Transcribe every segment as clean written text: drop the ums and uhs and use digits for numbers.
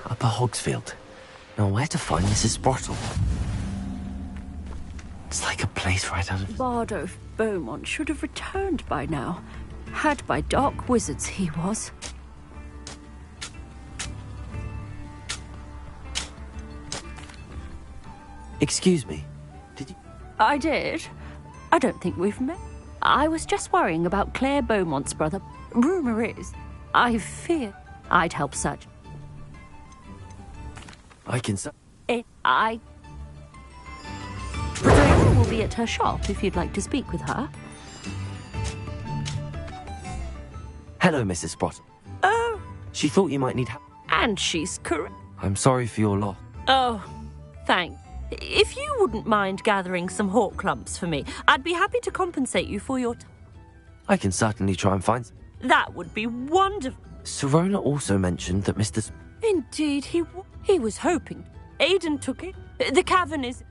Upper Hogsfield. Now, where to find Mrs. Sprottle? It's like a place right out of... Bardo Beaumont should have returned by now. Had by dark wizards, he was. Excuse me, did you... I did. I don't think we've met. I was just worrying about Claire Beaumont's brother. Rumour is, I fear I'd help search. I can... Brother will be at her shop if you'd like to speak with her. Hello, Mrs. Sprottle. Oh. She thought you might need help. And she's correct. I'm sorry for your loss. Oh, thanks. If you wouldn't mind gathering some hawk clumps for me, I'd be happy to compensate you for your... I can certainly try and find... That would be wonderful. Serona also mentioned that Mr. Indeed, he was hoping. Aidan took it. The cavern is...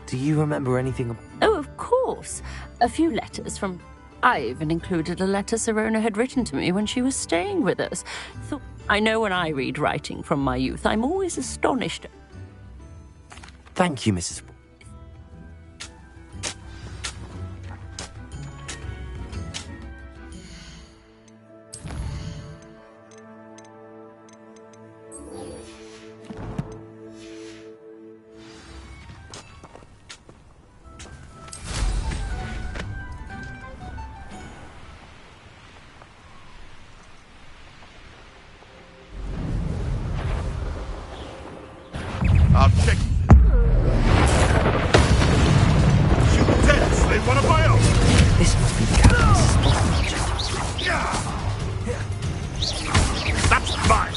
Do you remember anything... Oh, of course. A few letters from... I even included a letter Serona had written to me when she was staying with us. I know when I read writing from my youth, I'm always astonished. Thank you, Mrs. I'll check. Shoot dead, slave one of my own. This must be the captain's spot. That's mine.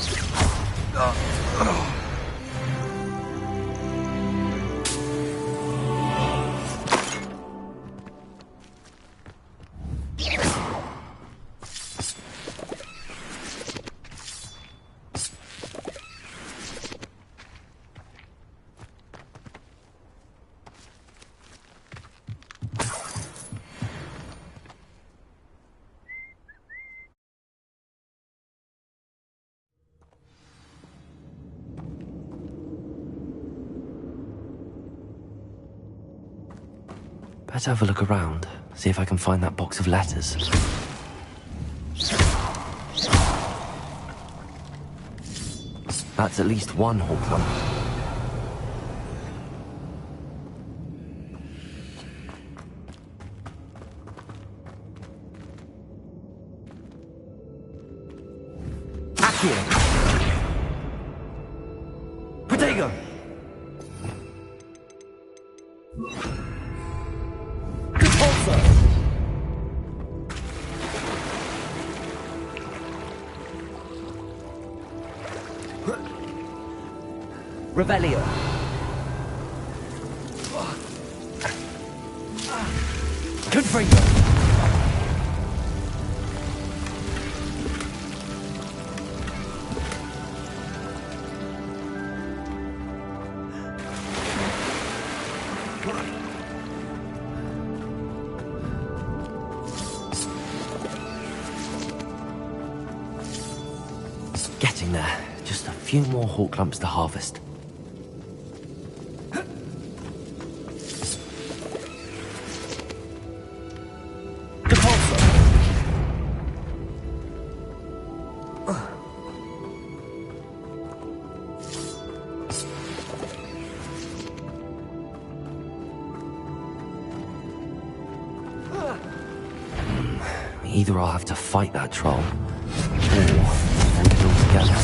Better have a look around, see if I can find that box of letters. That's at least one Hawkman. Accio! Protego! Revelio. Confringo. Getting there. Just a few more hawk clumps to harvest. Either I'll have to fight that troll, or end it all together.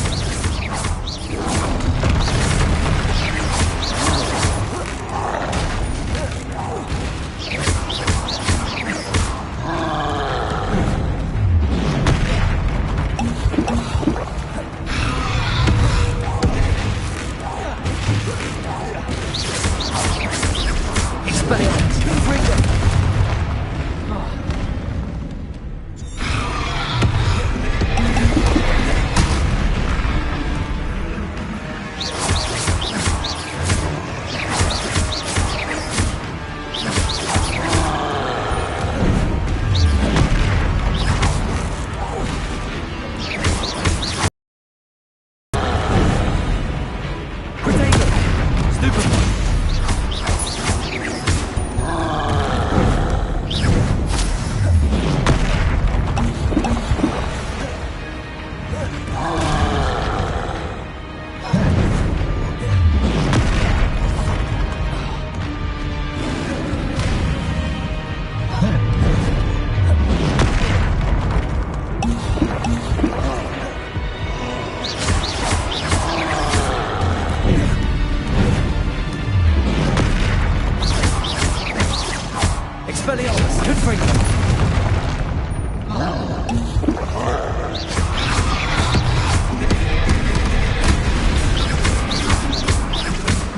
Expelliarmus, Confringo!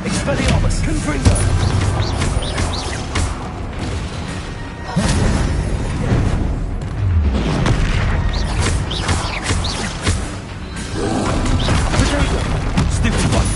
Expelliarmus, Confringo! Stupid one!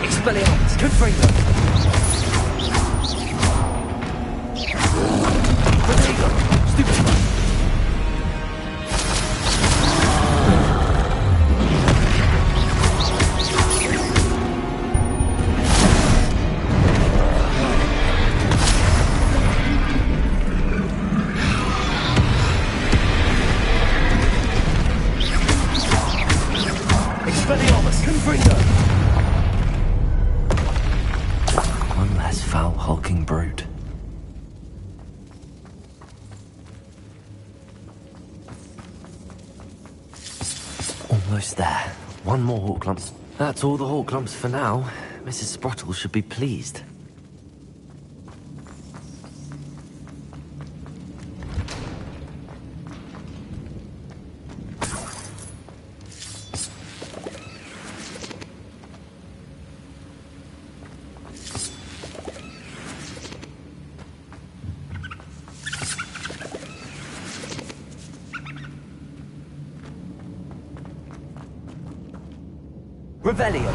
Expelliarmus, Confringo! Stupid one! Expelliarmus, Confringo! One less foul, hulking brute. Almost there. One more hawk clump. That's all the hawk clumps for now. Mrs. Sprottle should be pleased. Revelio.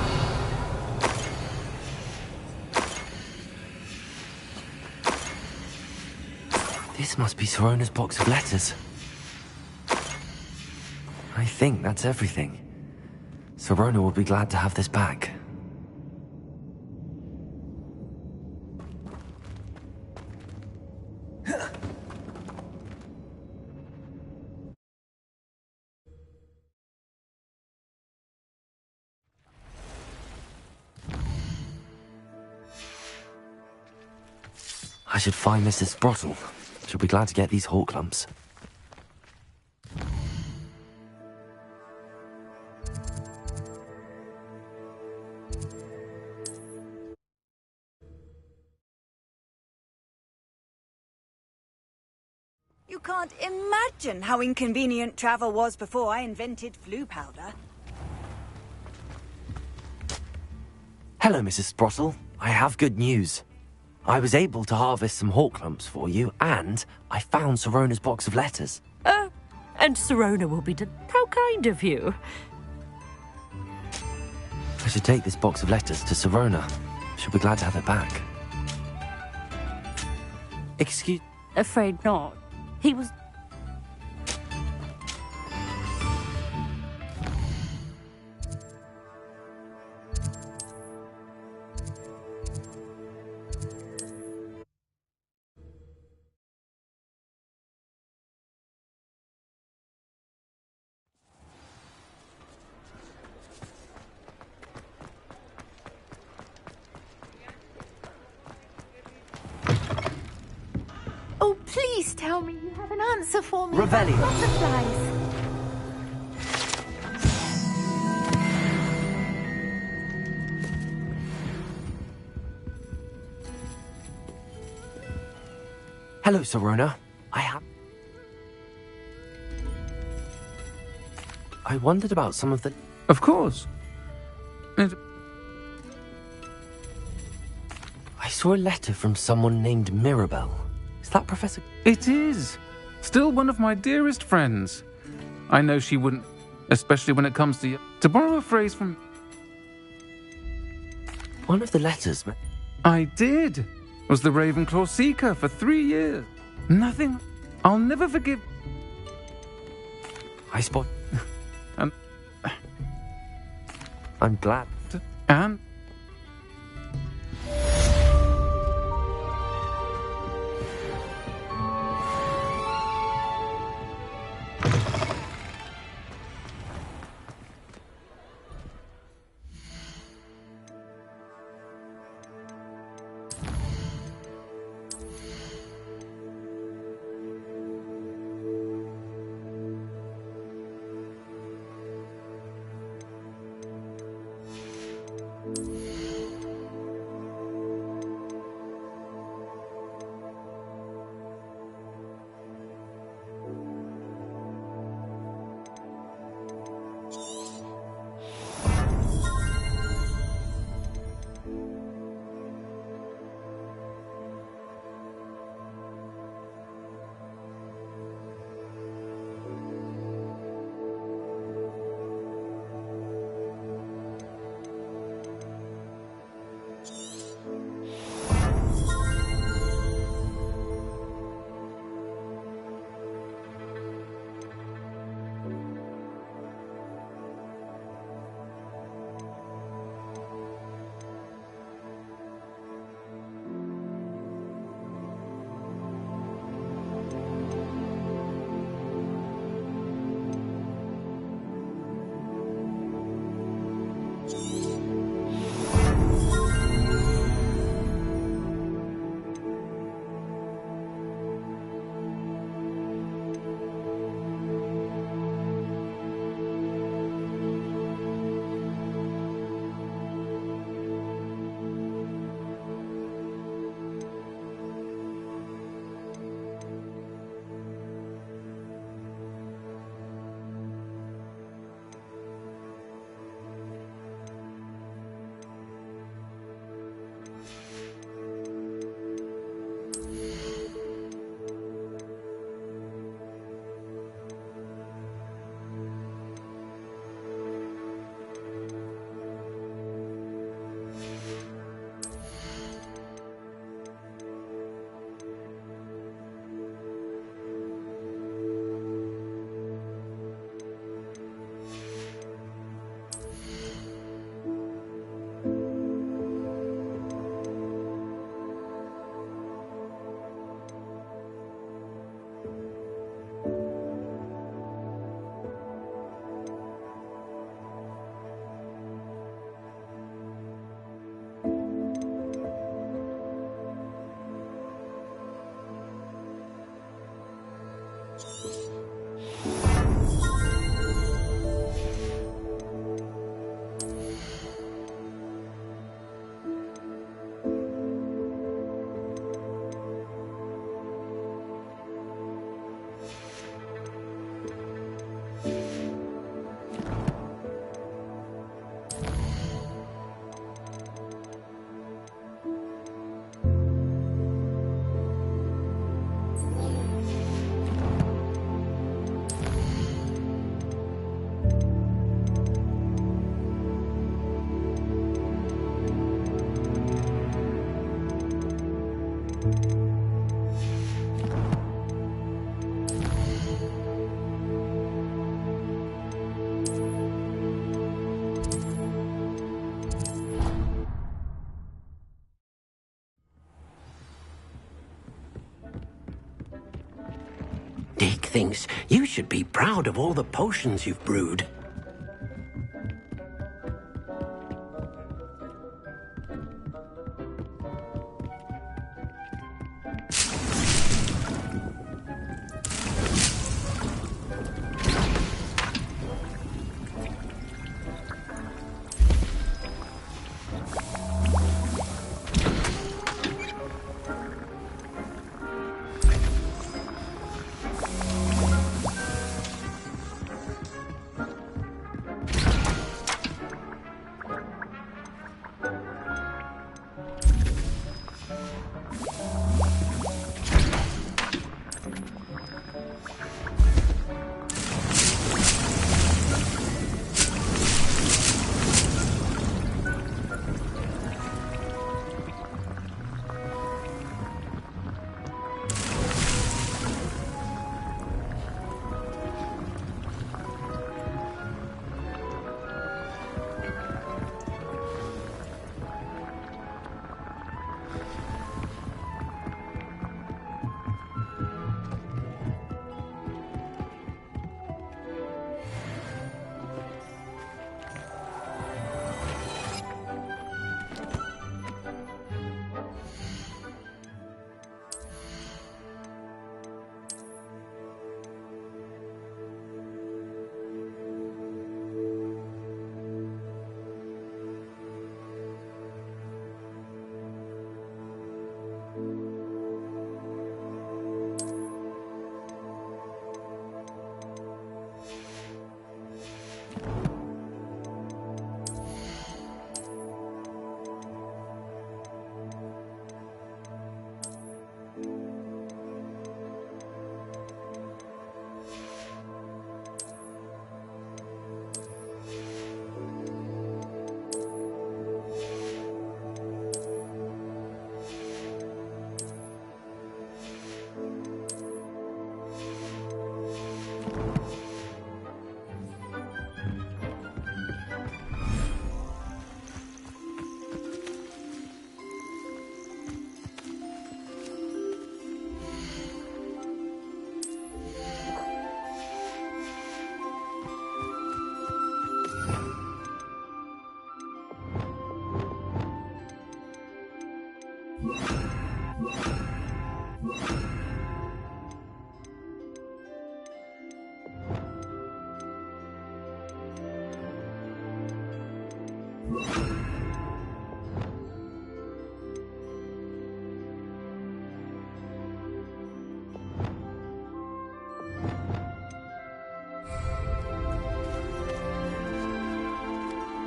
This must be Sirona's box of letters. I think that's everything. Sirona will be glad to have this back. I should find Mrs. Sprottle. She'll be glad to get these hawk lumps. You can't imagine how inconvenient travel was before I invented flu powder. Hello, Mrs. Sprottle. I have good news. I was able to harvest some hawk lumps for you, and I found Sirona's box of letters. And Sirona will be how kind of you. I should take this box of letters to Sirona. She'll be glad to have it back. Excuse... Afraid not. He was... Oh, please tell me you have an answer for me. Revelio. Butterflies. Hello, Sirona. I wondered about some of the... Of course. I saw a letter from someone named Mirabelle. Is that Professor... It is. Still one of my dearest friends. I know she wouldn't, especially when it comes to... To borrow a phrase from... One of the letters... I did. Was the Ravenclaw Seeker for 3 years. Nothing. I'll never forgive... I spot... And... I'm glad. And... thinks you should be proud of all the potions you've brewed.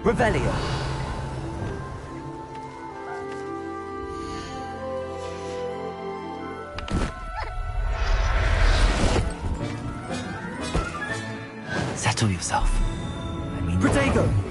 Revelio. Settle yourself. I mean... Protego!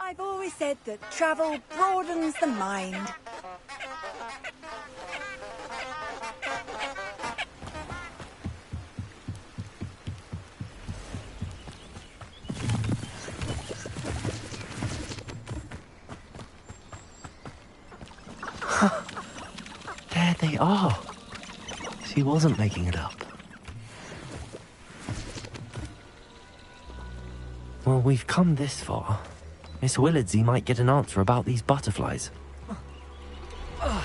I've always said that travel broadens the mind. There they are. She wasn't making it up. Well, we've come this far. Miss Willardsey might get an answer about these butterflies. Well.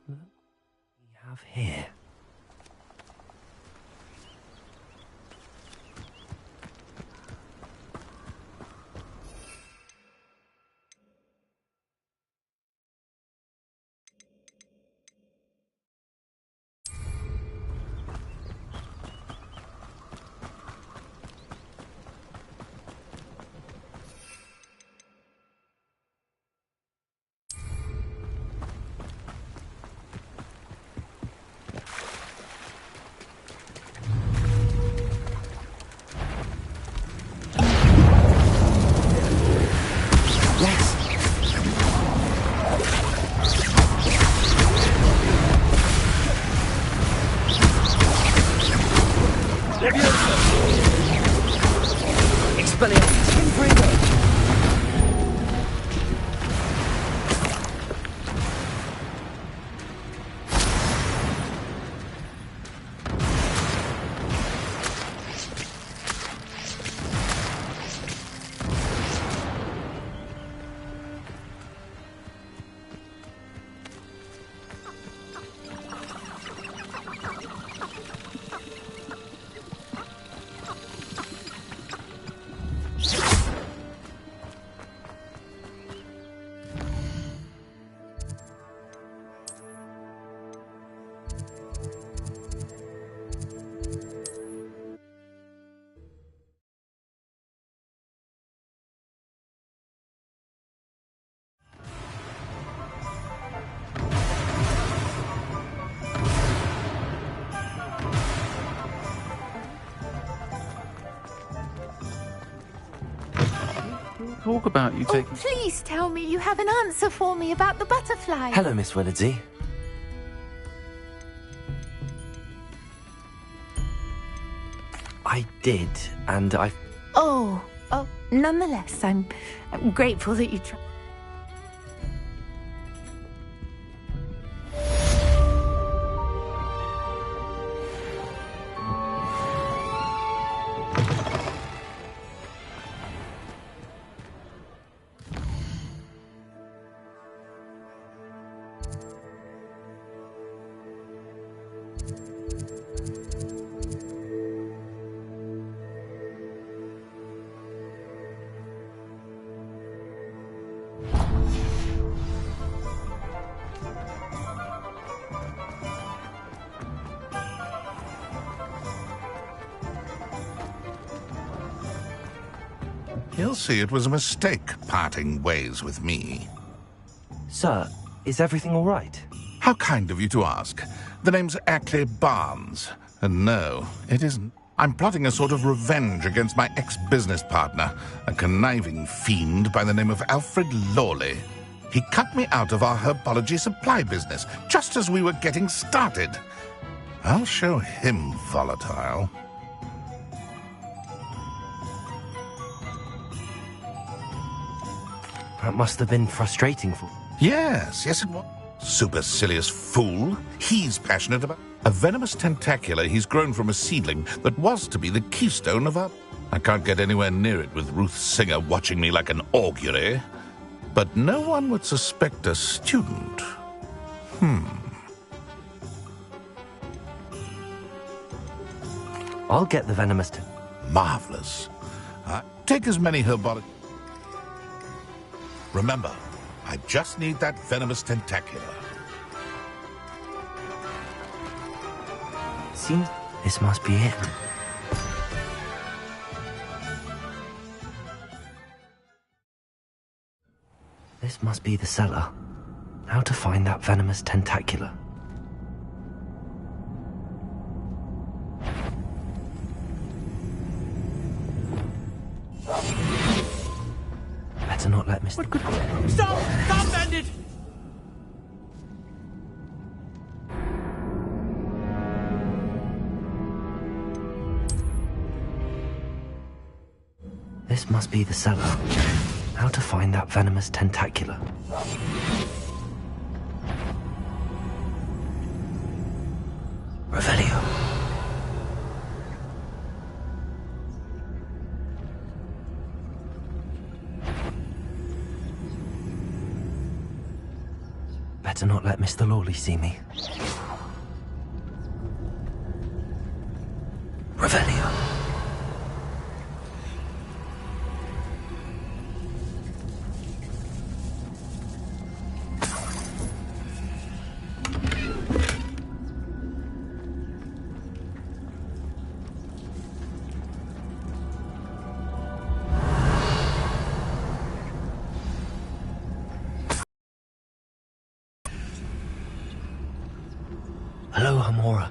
Look what we have here. Talk about you taking... Oh, please tell me you have an answer for me about the butterfly. Hello, Miss Willardsey. I did, and I... Oh, nonetheless, I'm grateful that you tried. He'll see it was a mistake parting ways with me. Sir, is everything all right? How kind of you to ask. The name's Ackley Barnes. And no, it isn't. I'm plotting a sort of revenge against my ex-business partner, a conniving fiend by the name of Alfred Lawley. He cut me out of our herbology supply business, just as we were getting started. I'll show him volatile. That must have been frustrating for... Yes, it was. Supercilious fool. He's passionate about a venomous tentacular he's grown from a seedling that was to be the keystone of our... I can't get anywhere near it with Ruth Singer watching me like an augury. But no one would suspect a student. I'll get the venomous... Marvelous. Take as many herbology... Remember, I just need that venomous tentacular. Seems this must be it. This must be the cellar. How to find that venomous tentacular? Better not let Mr. Stop! Stop, bandit! This must be the cellar. How to find that venomous tentacular? Revelio. Better not let Mr. Lawley see me. Revelio. Hello, Hamora.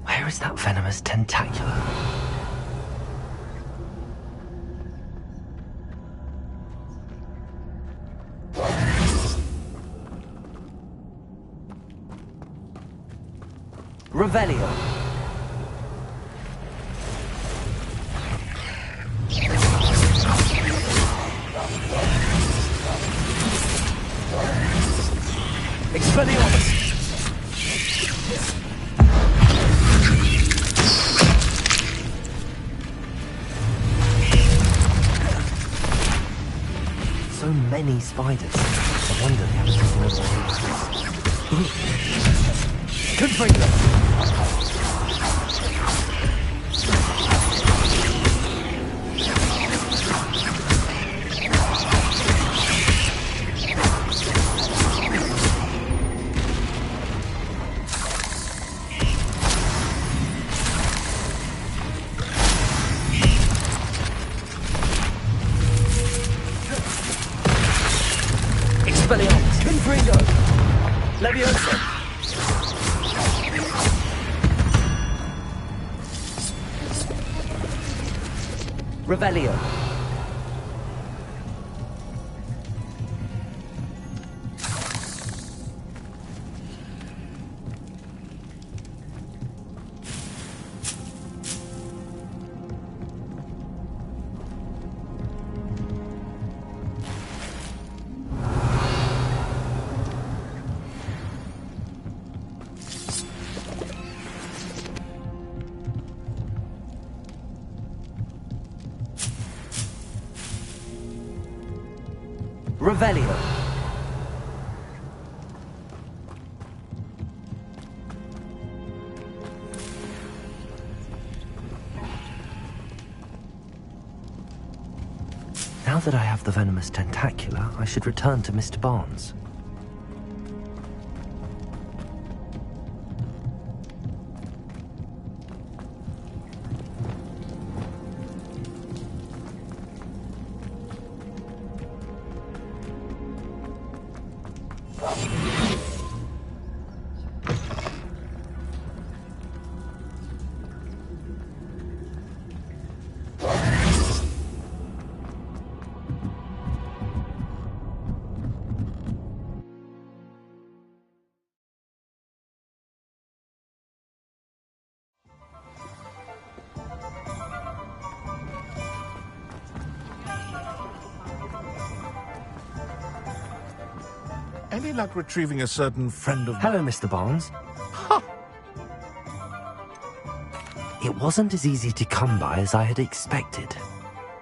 Where is that venomous tentacular? Revelio. Expelliarmus. So many spiders. I wonder how to Could bring them. Expelliarmus. Confringo. Leviosa. Revelio. Revelio. Now that I have the venomous tentacula, I should return to Mr. Barnes. Any luck retrieving a certain friend of... Hello, Mr. Barnes. It wasn't as easy to come by as I had expected.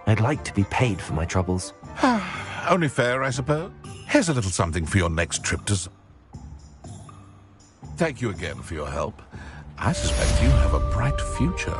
I'd like to be paid for my troubles. Only fair, I suppose. Here's a little something for your next trip to... Thank you again for your help. I suspect you have a bright future.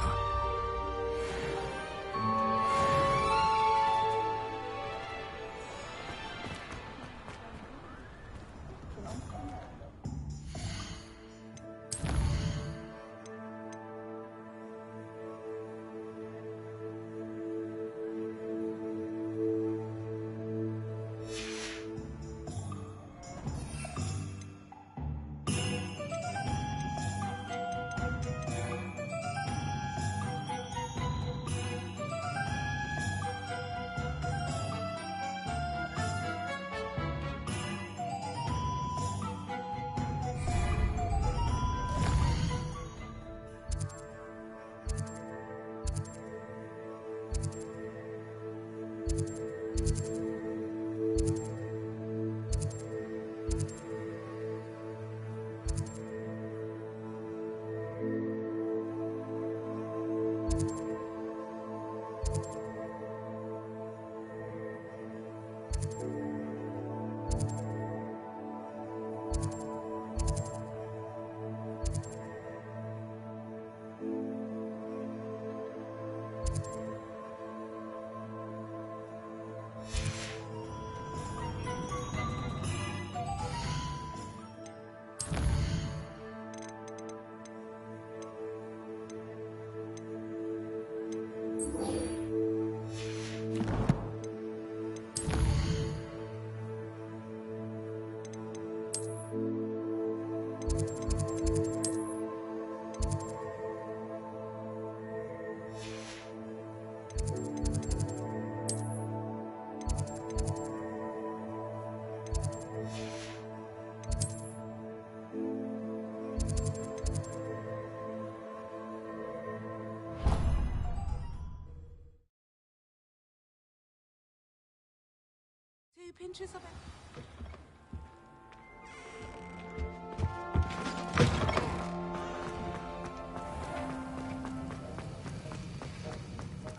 Pinches of it.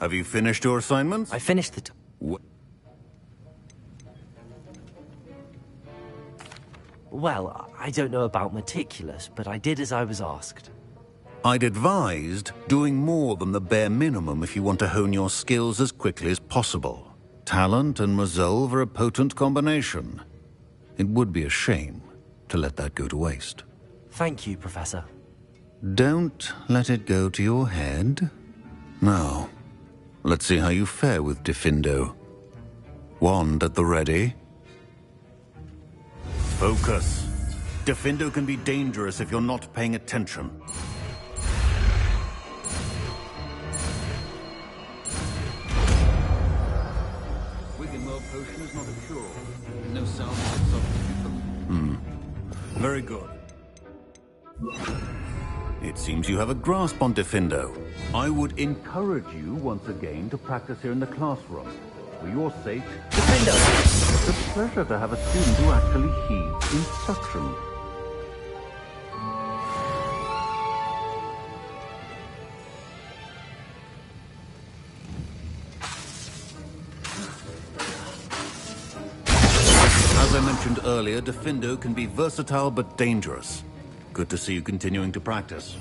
Have you finished your assignments? I finished the... Well, I don't know about meticulous, but I did as I was asked. I'd advised doing more than the bare minimum if you want to hone your skills as quickly as possible. Talent and resolve are a potent combination. It would be a shame to let that go to waste. Thank you, Professor. Don't let it go to your head. Now, let's see how you fare with Diffindo. Wand at the ready. Focus. Diffindo can be dangerous if you're not paying attention. Potion is not a cure. No sound substitute. Very good. It seems you have a grasp on Diffindo. I would encourage you once again to practice here in the classroom. For your sake, Diffindo! It's a pleasure to have a student who actually heeds instruction. I mentioned earlier, Defendo can be versatile but dangerous. Good to see you continuing to practice.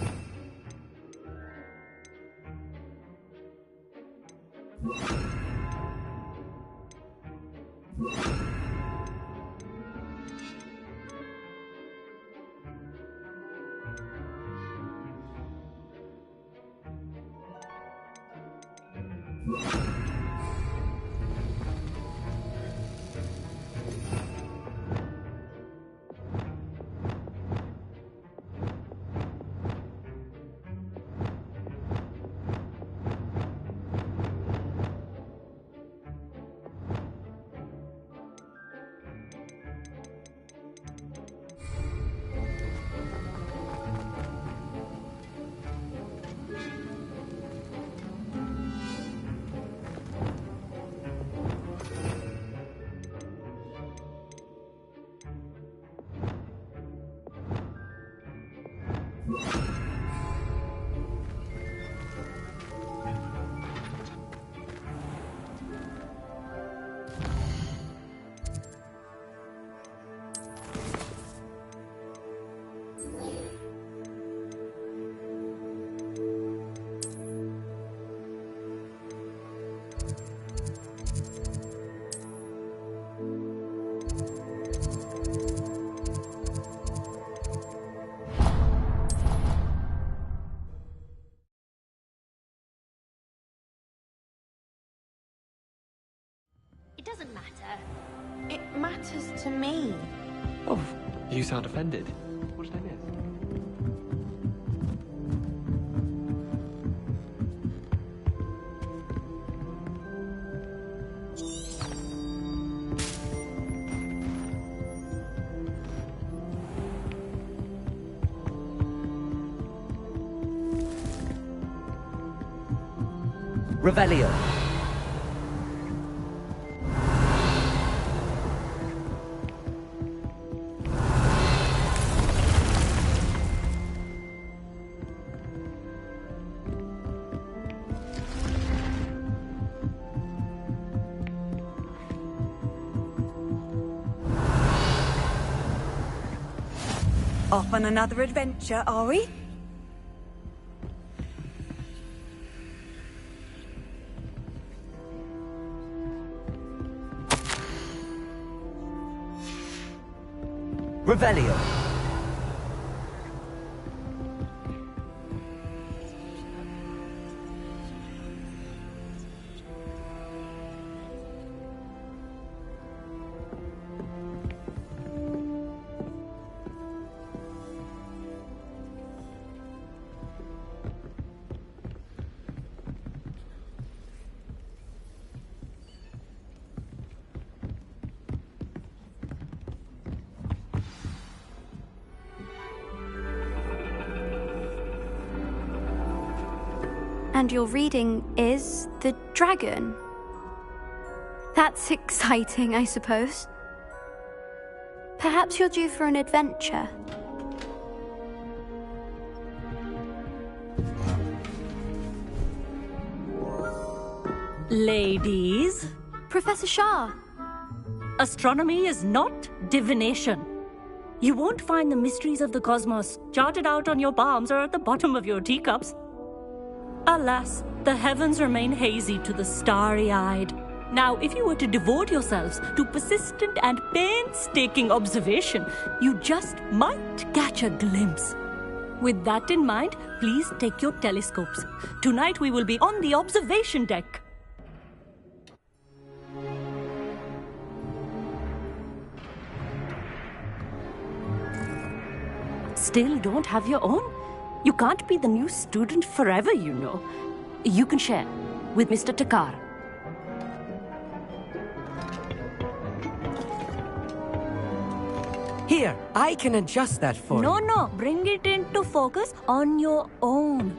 It doesn't matter. It matters to me. Oh, you sound offended. What did I miss? Revelio. Off on another adventure, are we? Revelio. And your reading is The Dragon. That's exciting, I suppose. Perhaps you're due for an adventure. Ladies, Professor Shah. astronomy is not divination. You won't find the mysteries of the cosmos charted out on your palms or at the bottom of your teacups. Alas, the heavens remain hazy to the starry-eyed. Now, if you were to devote yourselves to persistent and painstaking observation, you just might catch a glimpse. With that in mind, please take your telescopes. Tonight we will be on the observation deck. Still don't have your own? You can't be the new student forever, you know. You can share with Mr. Takar. Here, I can adjust that for you. No, bring it into focus on your own.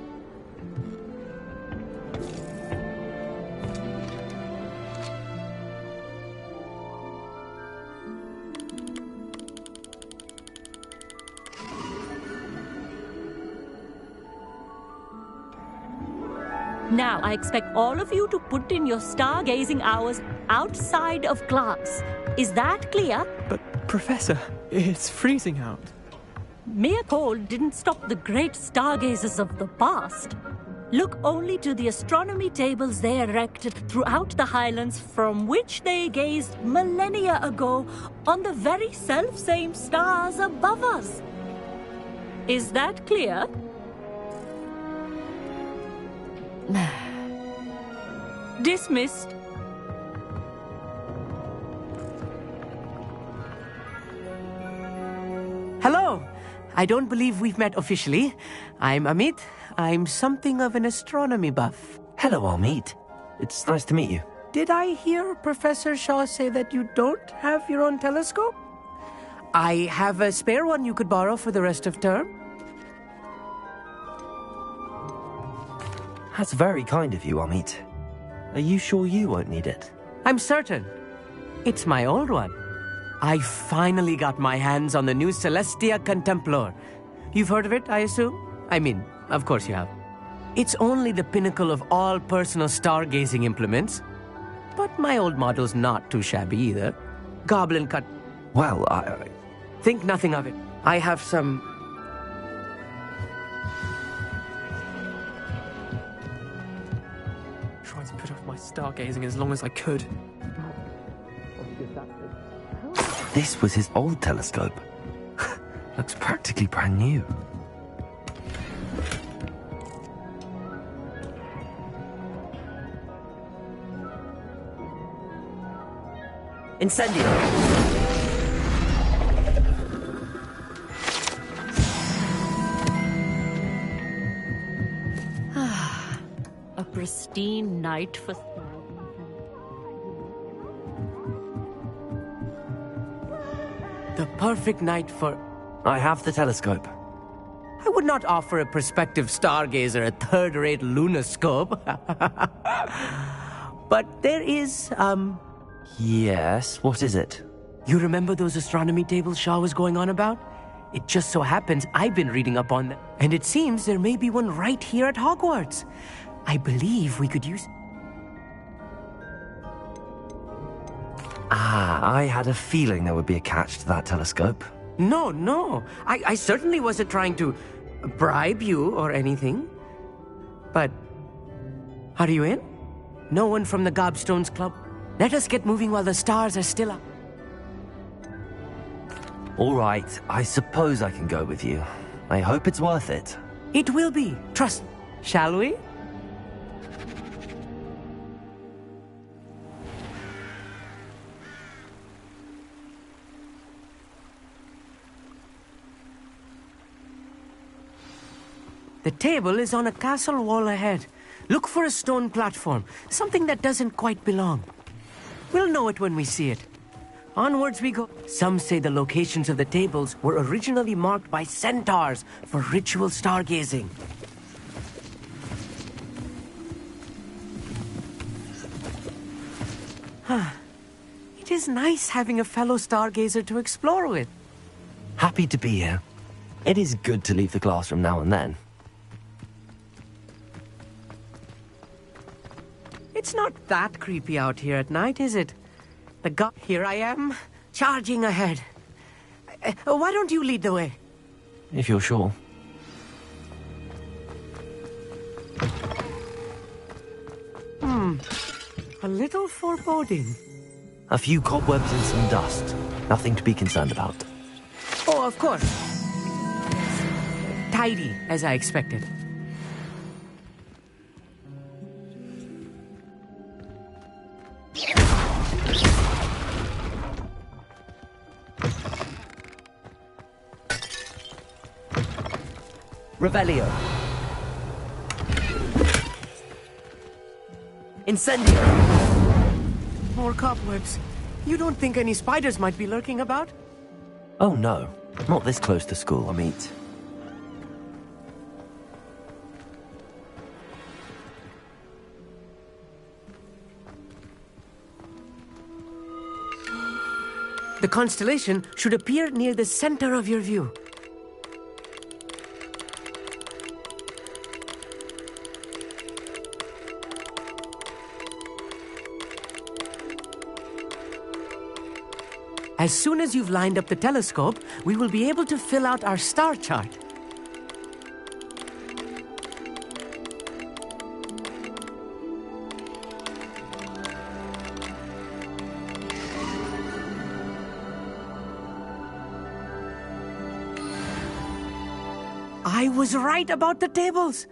Now, I expect all of you to put in your stargazing hours outside of glass. Is that clear? But, Professor, it's freezing out. Mere cold didn't stop the great stargazers of the past. Look only to the astronomy tables they erected throughout the Highlands, from which they gazed millennia ago on the very self-same stars above us. Is that clear? Dismissed. Hello. I don't believe we've met officially. I'm Amit. I'm something of an astronomy buff. Hello, Amit. It's nice to meet you. Did I hear Professor Shaw say that you don't have your own telescope? I have a spare one you could borrow for the rest of term. That's very kind of you, Amit. Are you sure you won't need it? I'm certain. It's my old one. I finally got my hands on the new Celestia Contemplar. You've heard of it, I assume? I mean, of course you have. It's only the pinnacle of all personal stargazing implements. But my old model's not too shabby either. Goblin cut. Well, I... Think nothing of it. I have some... Tried to put off my stargazing as long as I could. This was his old telescope. Looks practically brand new. Incendio! A pristine night for... The perfect night for... I have the telescope. I would not offer a prospective stargazer a third-rate lunoscope. But there is, Yes, what is it? You remember those astronomy tables Shaw was going on about? It just so happens I've been reading up on them, and it seems there may be one right here at Hogwarts. I believe we could use... I had a feeling there would be a catch to that telescope. No. I certainly wasn't trying to bribe you or anything. But... Are you in? No one from the Gobstones Club? Let us get moving while the stars are still up. All right, I suppose I can go with you. I hope it's worth it. It will be. Trust me. Shall we? The table is on a castle wall ahead. Look for a stone platform, something that doesn't quite belong. We'll know it when we see it. Onwards we go. Some say the locations of the tables were originally marked by centaurs for ritual stargazing. It is nice having a fellow stargazer to explore with. Happy to be here. It is good to leave the classroom now and then. It's not that creepy out here at night, is it? Here I am, charging ahead. Why don't you lead the way? If you're sure. A little foreboding. A few cobwebs and some dust. Nothing to be concerned about. Oh, of course. Tidy, as I expected. Revelio. Incendio. More cobwebs. You don't think any spiders might be lurking about? Oh no, not this close to school, Amit. The constellation should appear near the center of your view. As soon as you've lined up the telescope, we will be able to fill out our star chart. I was right about the tables.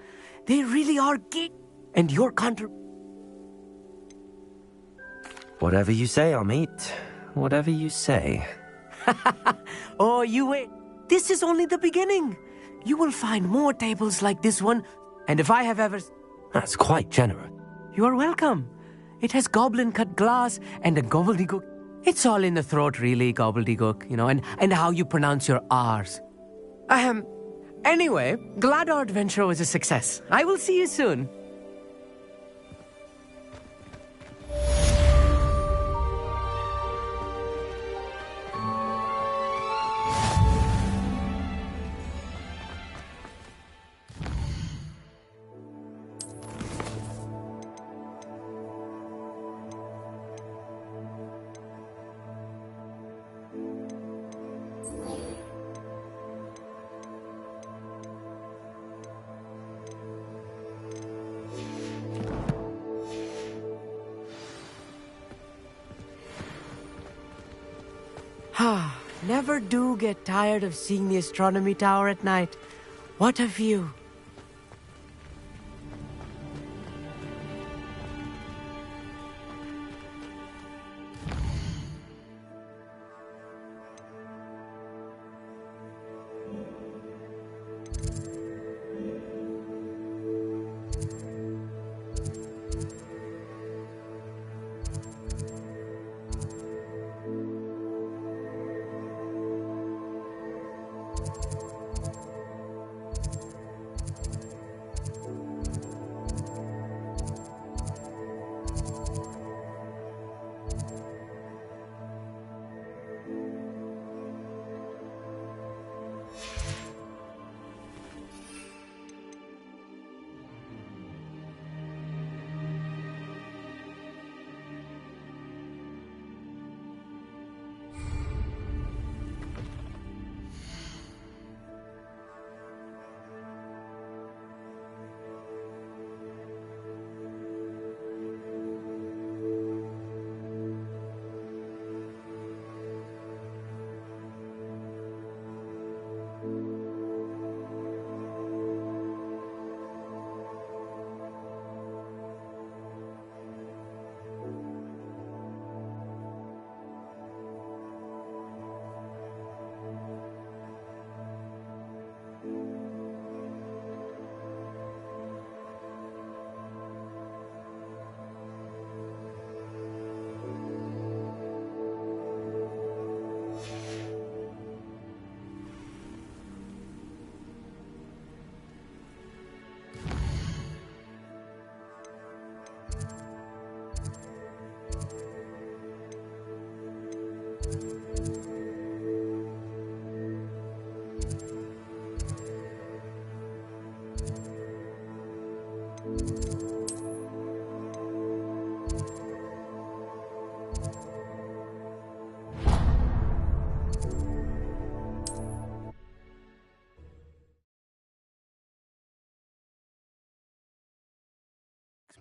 They really are geek. And your Whatever you say, Amit. Whatever you say. Oh, you wait. This is only the beginning. You will find more tables like this one. And if I have ever... That's quite generous. You are welcome. It has goblin-cut glass and a gobbledygook. It's all in the throat, really, gobbledygook, and how you pronounce your R's. Anyway, glad our adventure was a success. I will see you soon. Never do get tired of seeing the astronomy tower at night. What a view.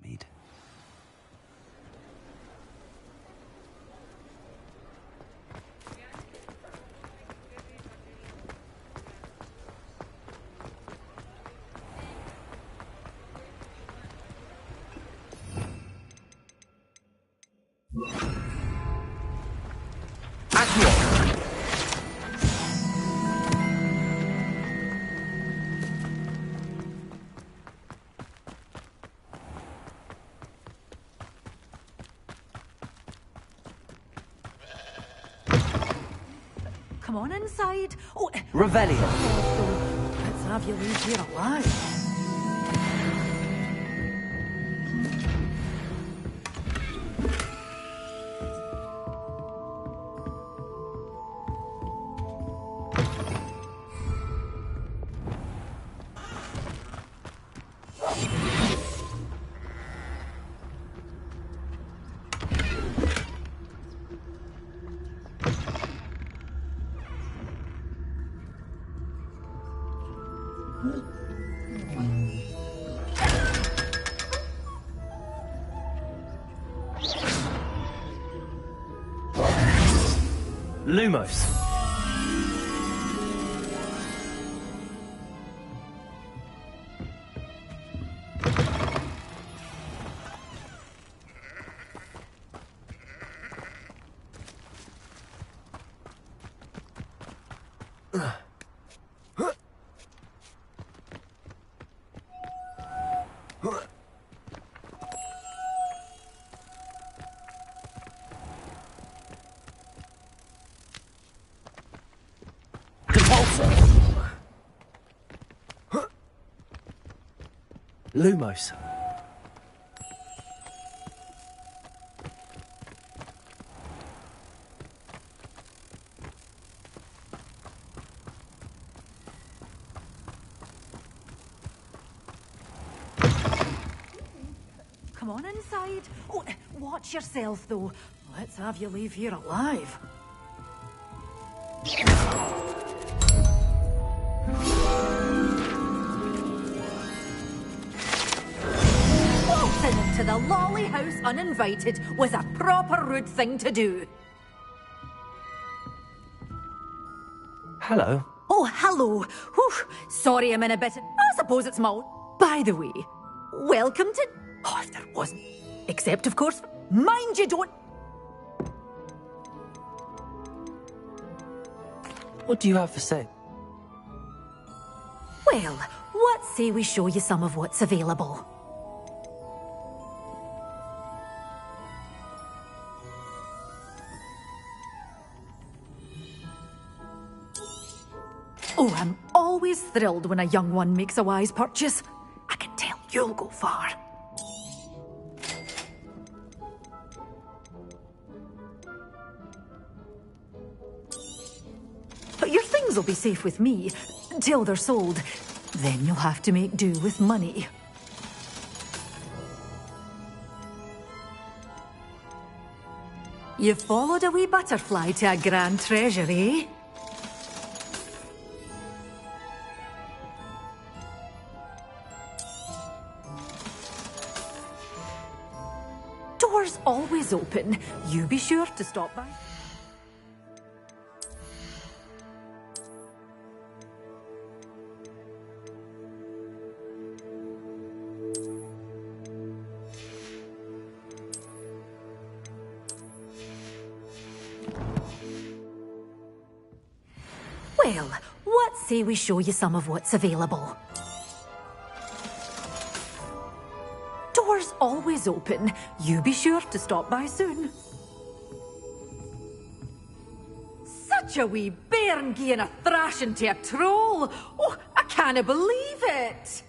Mead. Come on inside. Oh, Revelio. Let's have you leave here alive. Lumos. Lumos. Come on inside. Oh, watch yourself, though. Let's have you leave here alive. Waltzing into the lolly house uninvited was a proper rude thing to do. Hello. Oh, hello. Whew. Sorry I'm in a bit... I suppose it's my... By the way, welcome to... Oh, if there wasn't. Except, of course, mind you don't... What do you have for sale? Well, what say we show you some of what's available? Oh, I'm always thrilled when a young one makes a wise purchase. I can tell you'll go far. But your things will be safe with me, till they're sold. Then you'll have to make do with money. You followed a wee butterfly to a grand treasure, eh? Doors always open. You be sure to stop by. Well, what say we show you some of what's available? Doors always open. You be sure to stop by soon. Such a wee bairn gieing a thrashing to a troll. Oh, I can't believe it.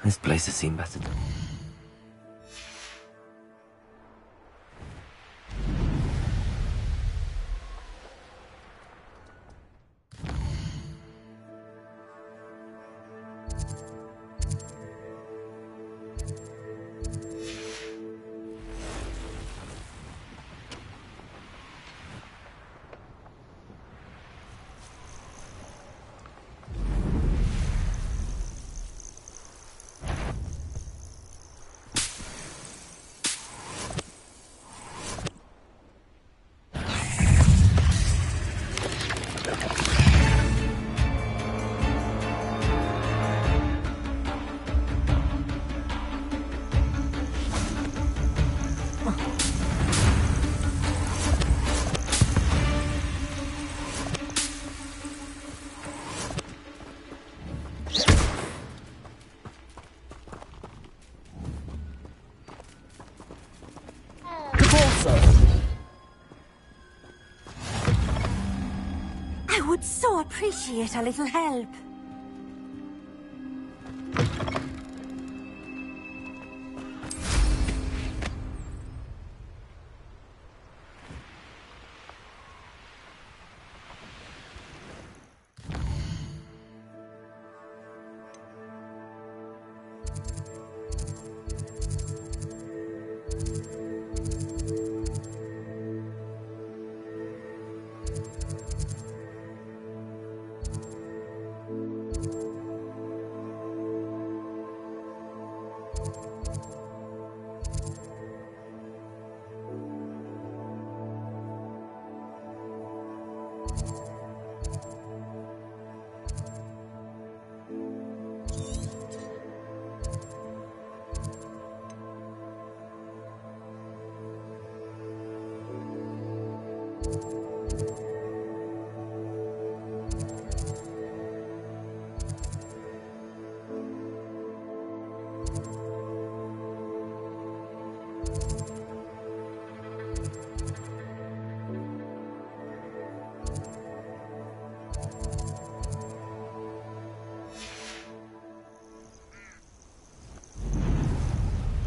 This place has seen better days. appreciate a little help.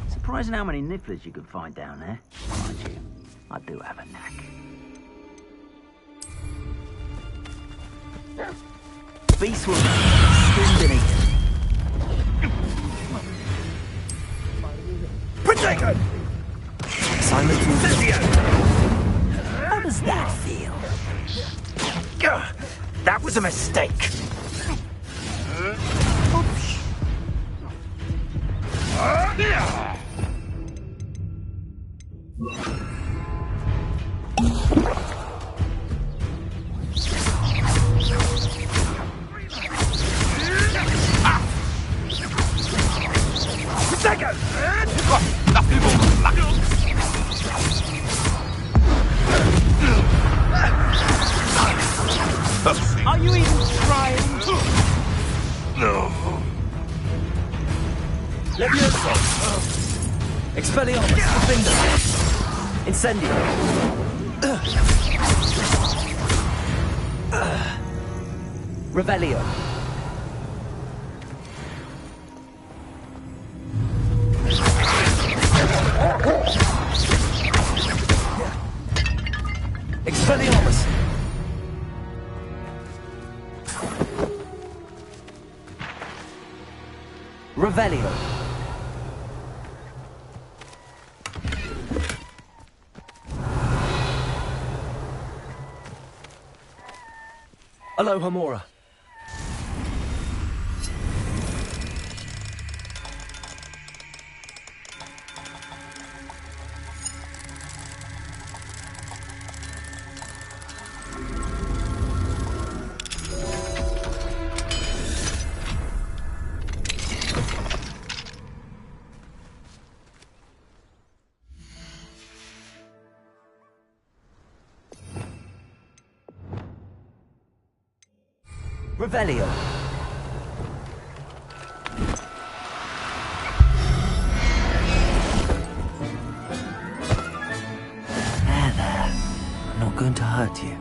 Surprising how many nifflers you can find down there. Mind you, I do have a knack. Beast woman, skinned and eaten. Protected! Silent Incendio! How does that feel? That was a mistake. Are you even trying? No. Levioso! Expelliarmus! Defender! Incendio! Revelio! Expelliarmus! Revelio! Aloha Mora. Revelio. There. I'm not going to hurt you.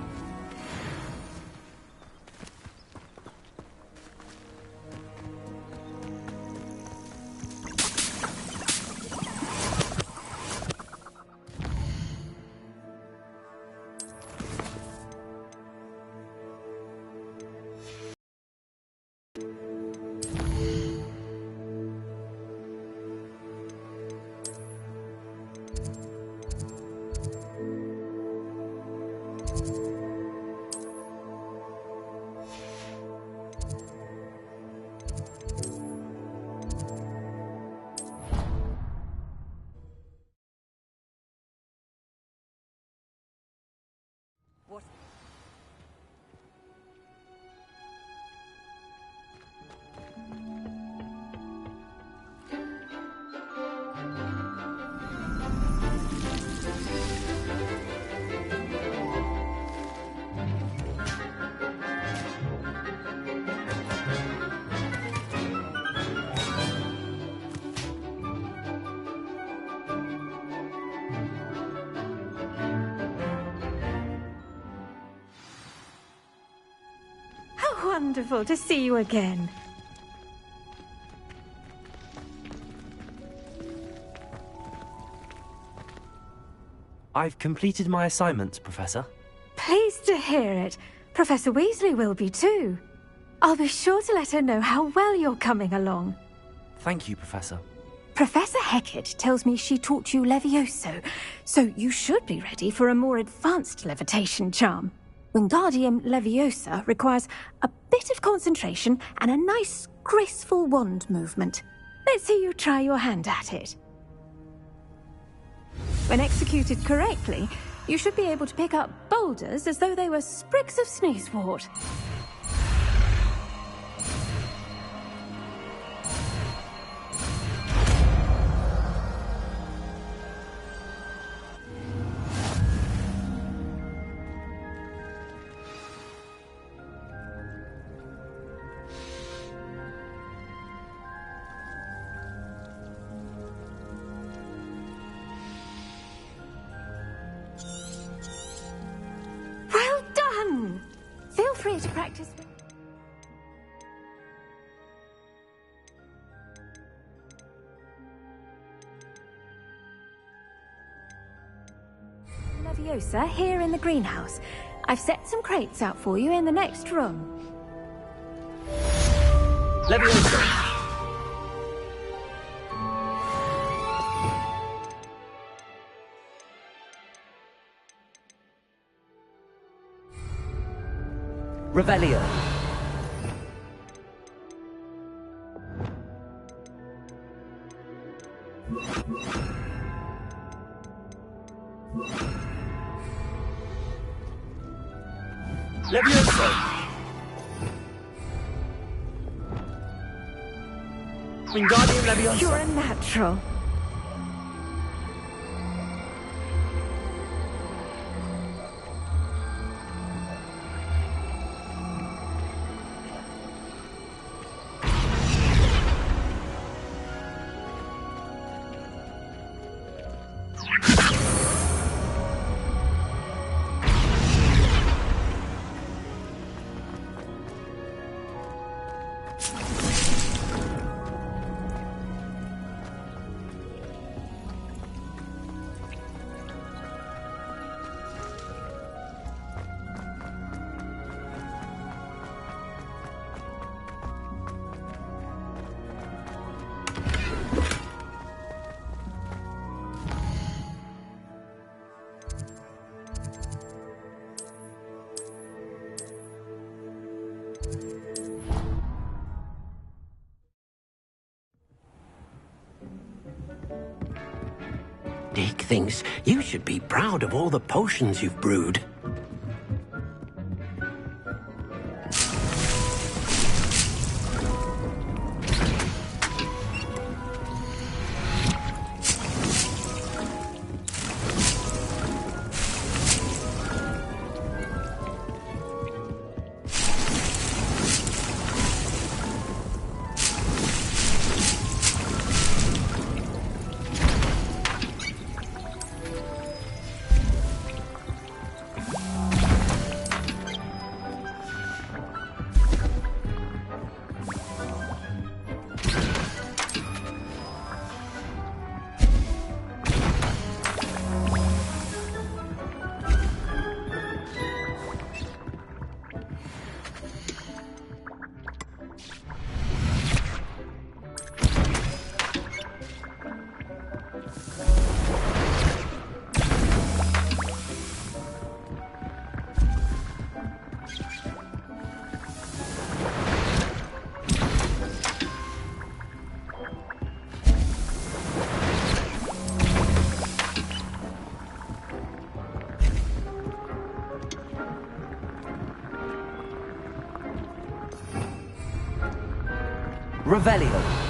wonderful to see you again. I've completed my assignments, Professor. Pleased to hear it. Professor Weasley will be too. I'll be sure to let her know how well you're coming along. Thank you, Professor. Professor Hecat tells me she taught you Levioso, so you should be ready for a more advanced levitation charm. Wingardium Leviosa requires a bit of concentration and a nice, graceful wand movement. Let's see you try your hand at it. When executed correctly, you should be able to pick up boulders as though they were sprigs of sneezewort. Feel free to practice. Leviosa here in the greenhouse. I've set some crates out for you in the next room. Leviosa! Revelio. Levioso. Wingardium Leviosa. You're a natural. Dick thinks you should be proud of all the potions you've brewed. Revelio.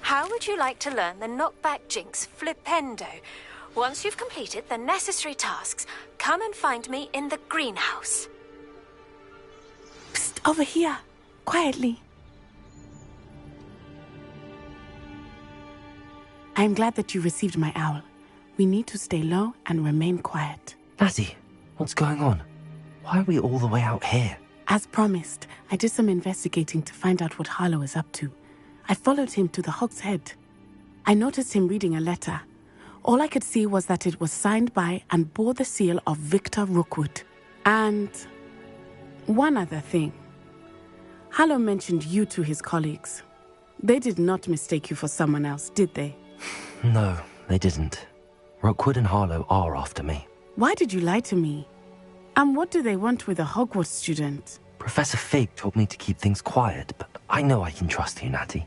How would you like to learn the knockback jinx flipendo? Once you've completed the necessary tasks, come and find me in the greenhouse. Psst, over here. Quietly. I'm glad that you received my owl. We need to stay low and remain quiet. Natty, what's going on? Why are we all the way out here? As promised, I did some investigating to find out what Harlow is up to. I followed him to the Hog's Head. I noticed him reading a letter. All I could see was that it was signed by and bore the seal of Victor Rookwood. And one other thing. Harlow mentioned you to his colleagues. They did not mistake you for someone else, did they? No, they didn't. Rookwood and Harlow are after me. Why did you lie to me? And what do they want with a Hogwarts student? Professor Fig told me to keep things quiet, but I know I can trust you, Natty.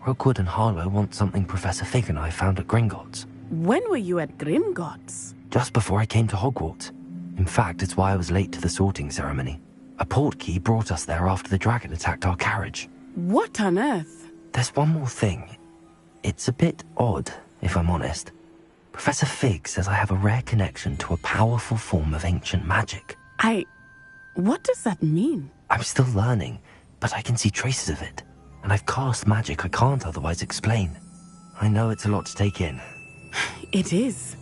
Rookwood and Harlow want something Professor Fig and I found at Gringotts. When were you at Gringotts? Just before I came to Hogwarts. In fact, it's why I was late to the sorting ceremony. A portkey brought us there after the dragon attacked our carriage. What on earth? There's one more thing. It's a bit odd, if I'm honest. Professor Fig says I have a rare connection to a powerful form of ancient magic. What does that mean? I'm still learning, but I can see traces of it. And I've cast magic I can't otherwise explain. I know it's a lot to take in. It is.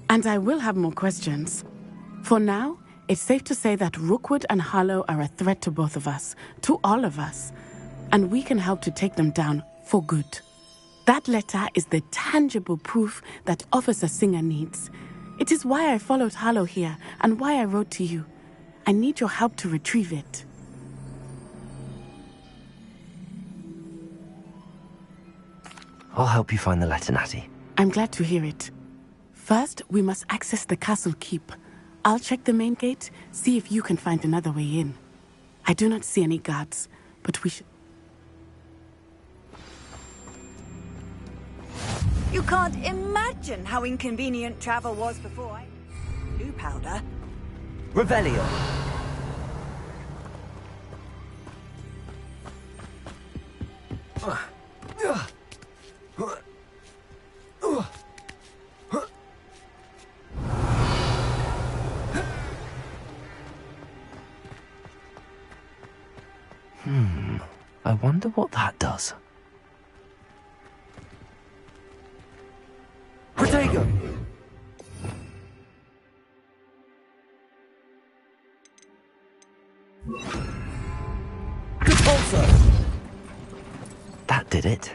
And I will have more questions. For now, it's safe to say that Rookwood and Harlow are a threat to both of us, to all of us. And we can help to take them down for good. That letter is the tangible proof that Officer Singer needs. It is why I followed Harlow here and why I wrote to you. I need your help to retrieve it. I'll help you find the letter, Natty. I'm glad to hear it. First, we must access the castle keep. I'll check the main gate, see if you can find another way in. I do not see any guards, but we should... You can't imagine how inconvenient travel was before I... Blue powder. Revelio. I wonder what that does. Protego! Repulsor! That did it.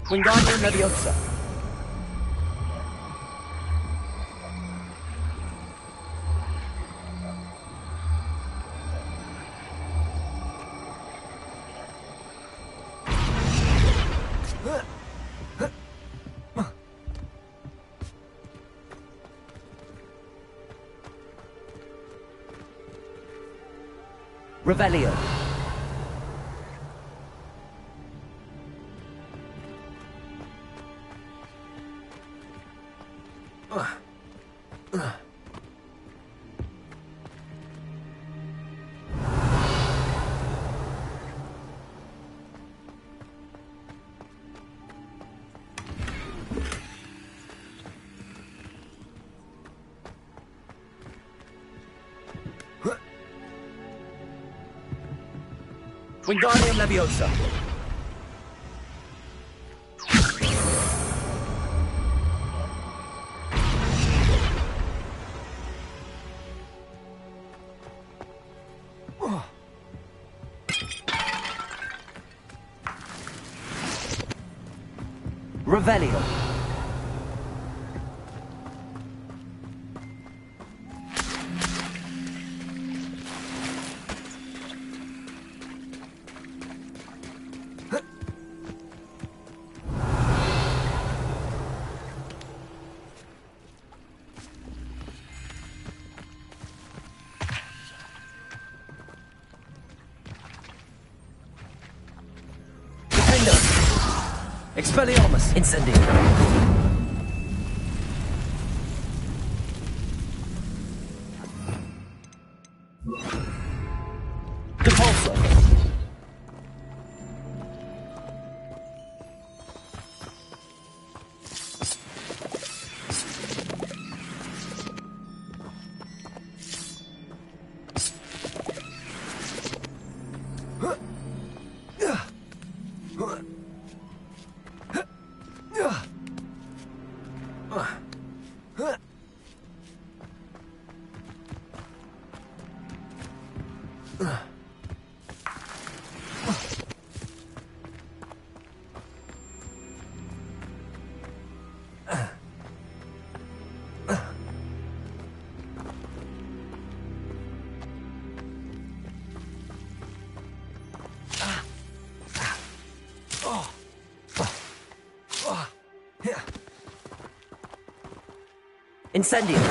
Wingardium Leviosa. Revelio. Wingardium Leviosa. Revelio. Expelliarmus! Incendio! Repulsor! Incendio!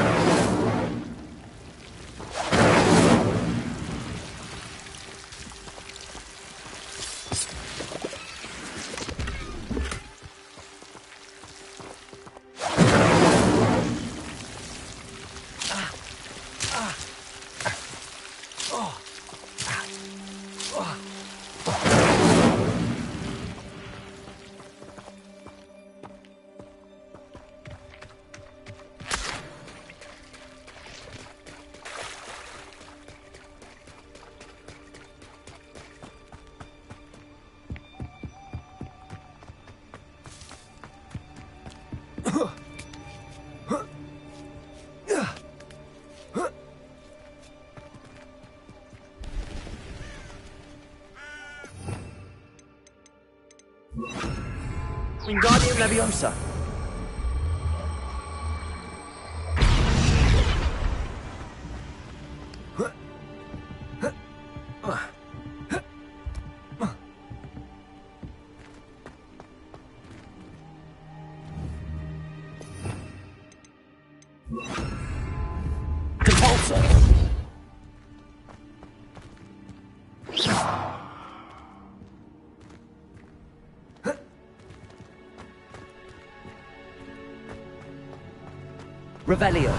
Wingardium Leviosa. Revelio.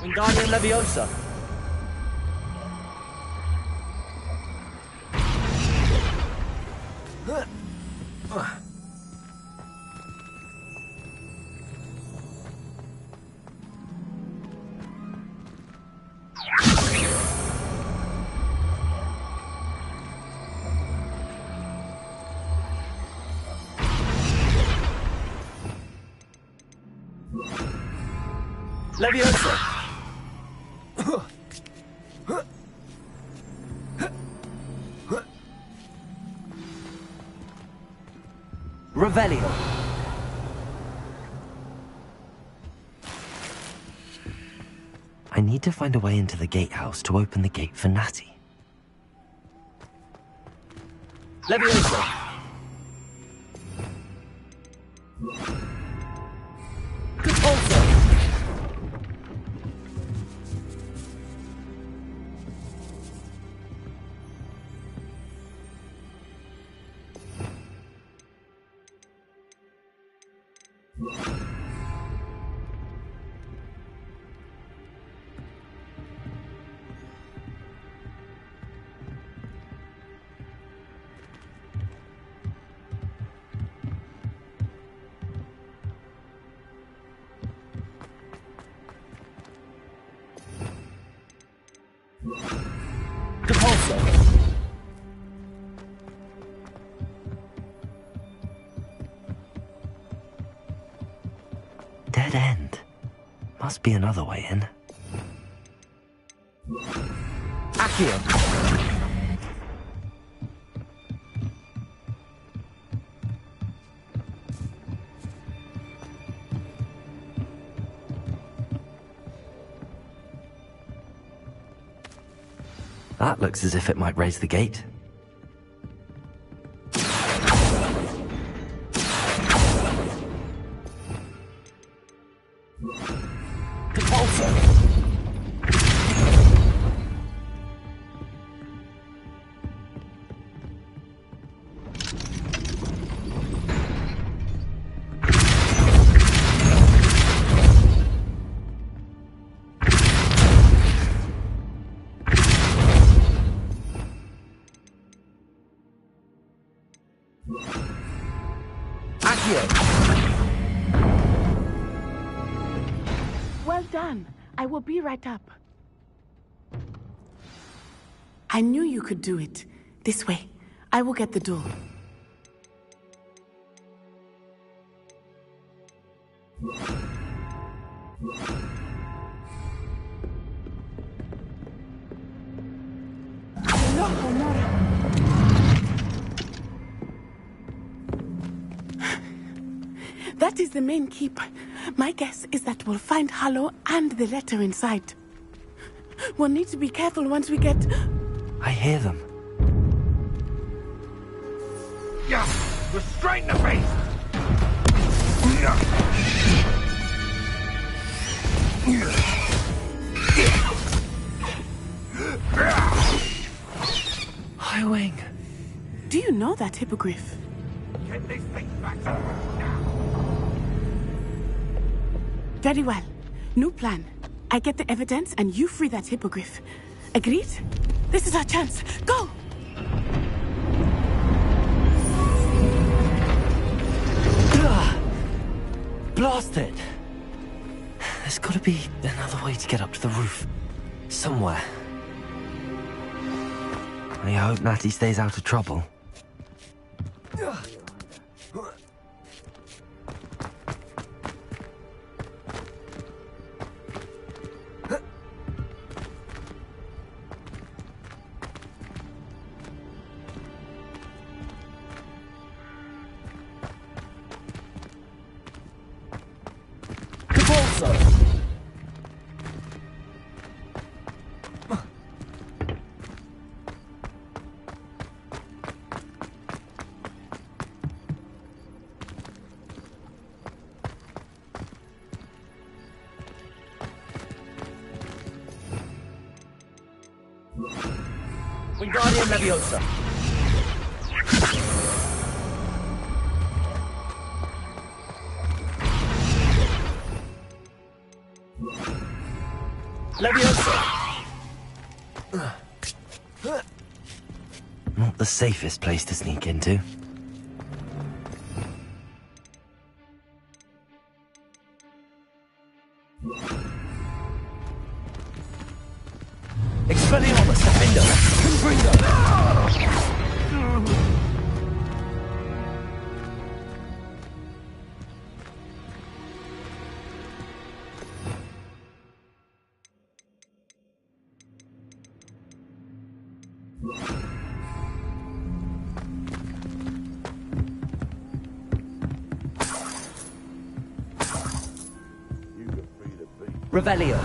Wingardium Leviosa. Leviosa. Revelio. I need to find a way into the gatehouse to open the gate for Natty. Leviosa. Dead end. Must be another way in. Accio. That looks as if it might raise the gate. Well done. I will be right up. I knew you could do it. This way. I will get the door. That is the main keep. My guess is that we'll find Harlow and the letter inside. We'll need to be careful once we get... I hear them. Yeah, we're straight in the face. Highwing. Do you know that hippogriff? Get this thing back now. Very well. New plan. I get the evidence and you free that hippogriff. Agreed? This is our chance. Go! Blast it! There's got to be another way to get up to the roof. Somewhere. I hope Natty stays out of trouble. Wingardium Leviosa. Leviosa. Not the safest place to sneak into. Expelliarmus, Defender, Confringo. Revelio.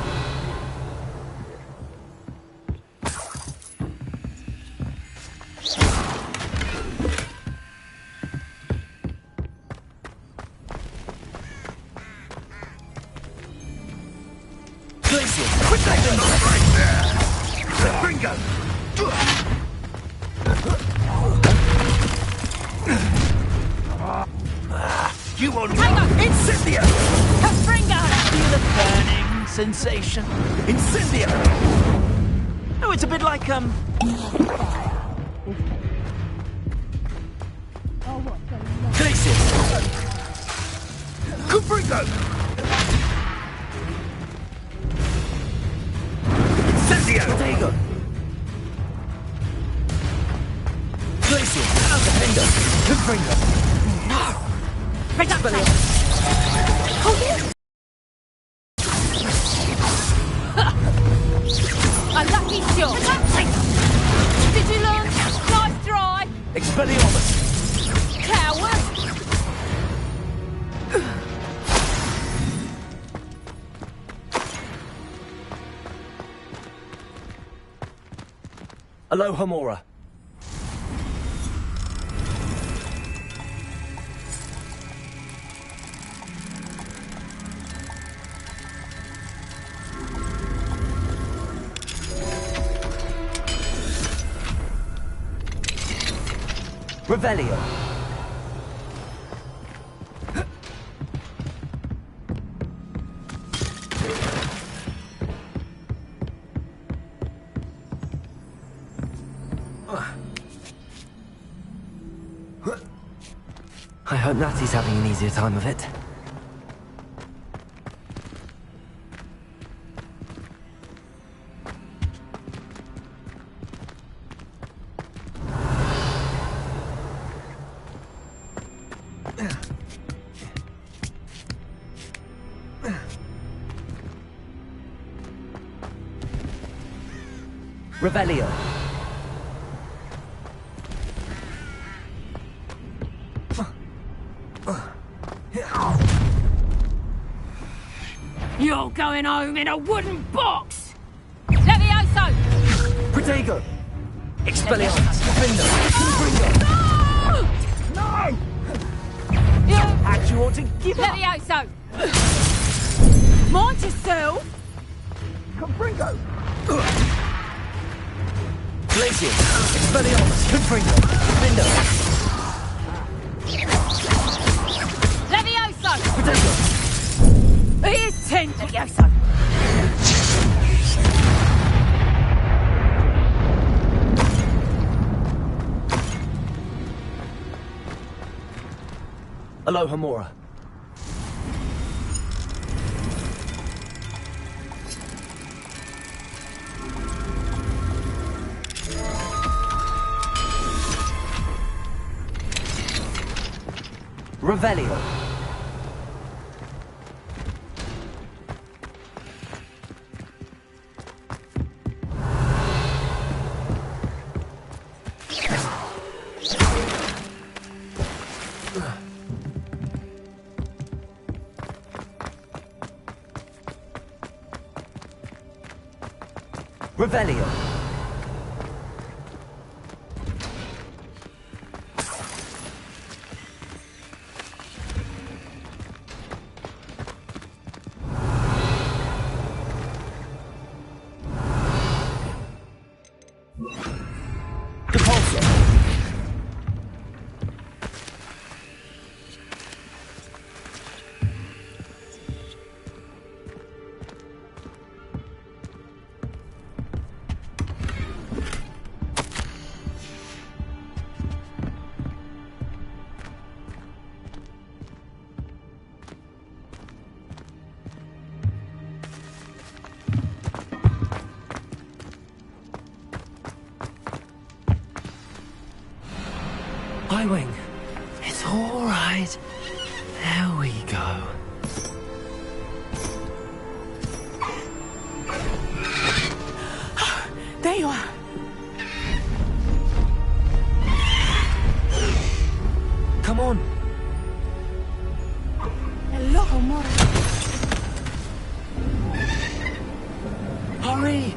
You won't Incendia! Confringo! Feel a burning sensation. Incendia! Oh, it's a bit like, Glacius! Confringo! Incendio! Protego! Glacius! Defender! Confringo! No! Reduction! Oh, you! A lucky shot! Did you learn? Nice try! Expelliarmus! Coward! Alohomora. Revelio. I hope Natty's having an easier time of it. Revelio. You're going home in a wooden box! Levioso! Protego. Expelliarmus. Defender. Confringo. No! You actually want to give up? Levioso! Mind yourself! Confringo. Glacius. Expelliarmus. Confringo. Defender. Levioso! Protego. Here's 10, Levioso! Alohomora. Revelio. Revelio. Highwing. It's all right. There we go. There you are. Come on. Hello, Mora. Hurry.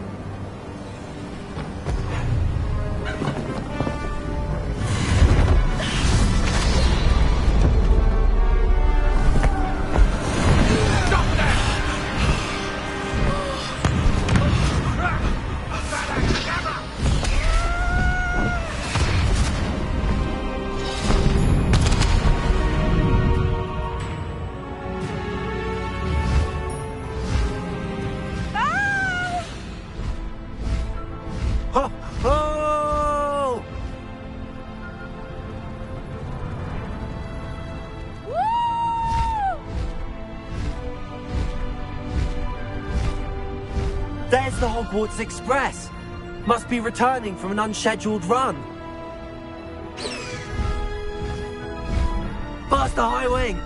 Oh! There's the Hogwarts Express. Must be returning from an unscheduled run. Faster, Highwing!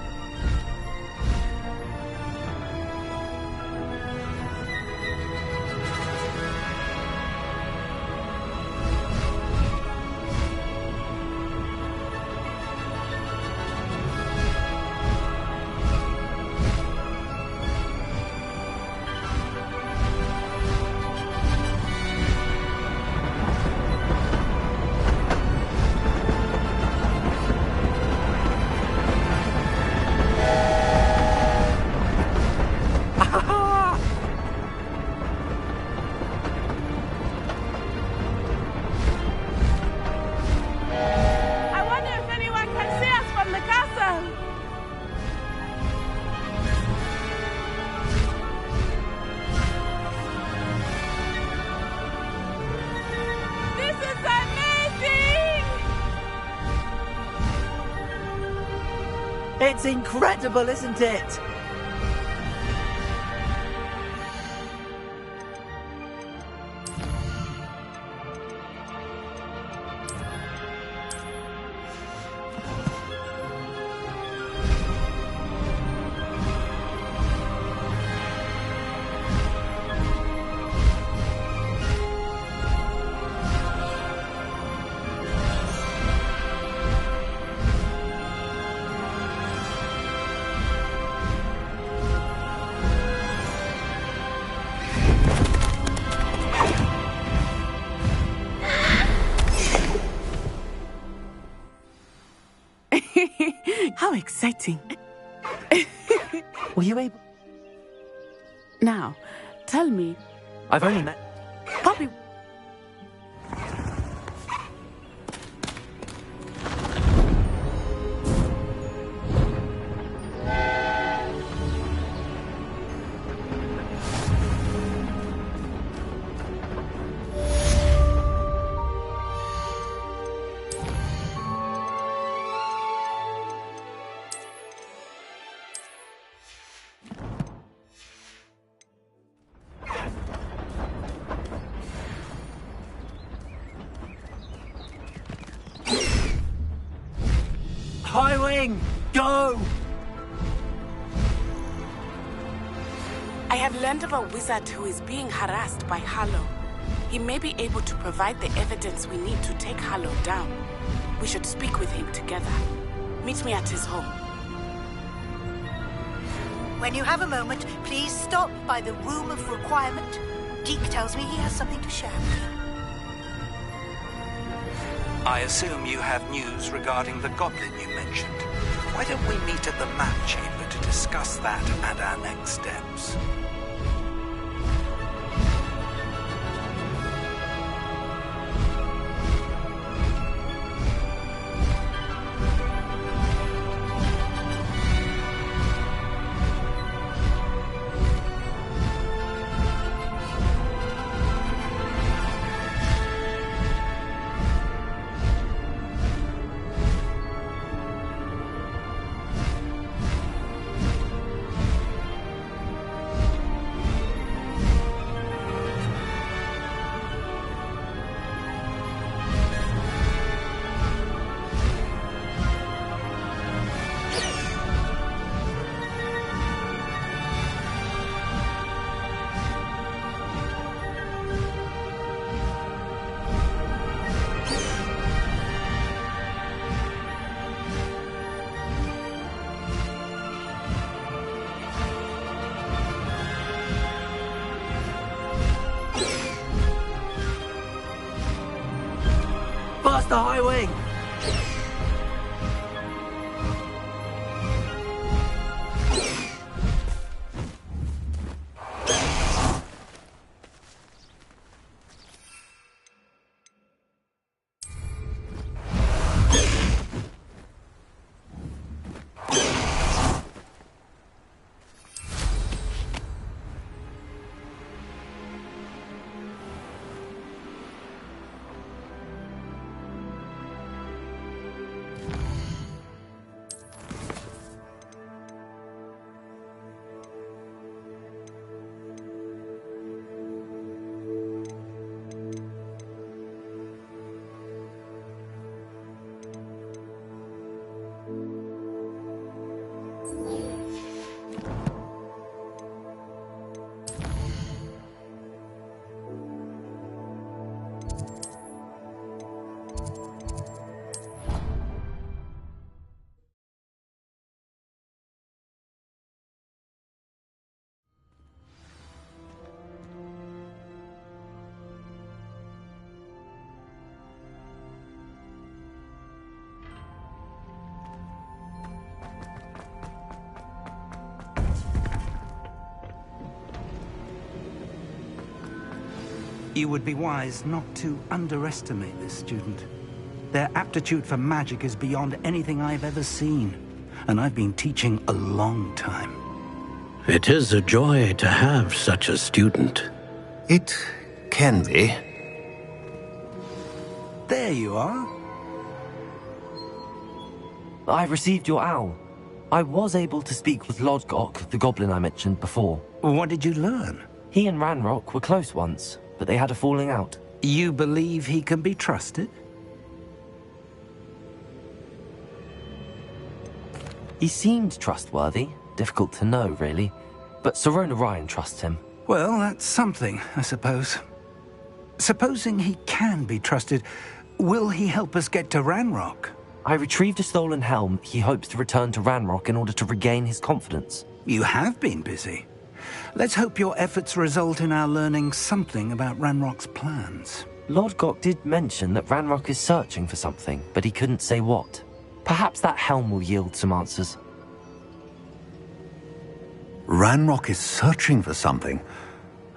It's incredible, isn't it? How exciting. Were you able... Now, tell me. I've only met... Poppy... thing! Go! I have learned of a wizard who is being harassed by Harlow. He may be able to provide the evidence we need to take Harlow down. We should speak with him together. Meet me at his home. When you have a moment, please stop by the Room of Requirement. Deke tells me he has something to share with you. I assume you have news regarding the goblin you mentioned. Why don't we meet at the map chamber to discuss that and our next steps? Past the highway! You would be wise not to underestimate this student. Their aptitude for magic is beyond anything I've ever seen, and I've been teaching a long time. It is a joy to have such a student. It can be. There you are. I've received your owl. I was able to speak with Lodgok, the goblin I mentioned before. What did you learn? He and Ranrock were close once, but they had a falling out. You believe he can be trusted? He seemed trustworthy. Difficult to know, really. But Sirona Ryan trusts him. Well, that's something, I suppose. Supposing he can be trusted, will he help us get to Ranrock? I retrieved a stolen helm. He hopes to return to Ranrock in order to regain his confidence. You have been busy. Let's hope your efforts result in our learning something about Ranrock's plans. Lodgok did mention that Ranrock is searching for something, but he couldn't say what. Perhaps that helm will yield some answers. Ranrock is searching for something.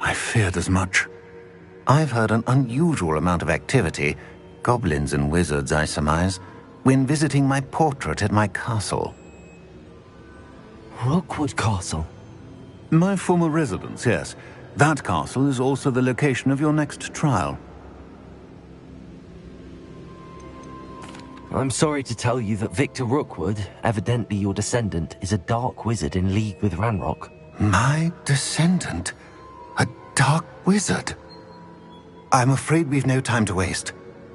I feared as much. I've heard an unusual amount of activity, goblins and wizards, I surmise, when visiting my portrait at my castle. Rookwood Castle? My former residence, yes. That castle is also the location of your next trial. I'm sorry to tell you that Victor Rookwood, evidently your descendant, is a dark wizard in league with Ranrock. My descendant? A dark wizard? I'm afraid we've no time to waste.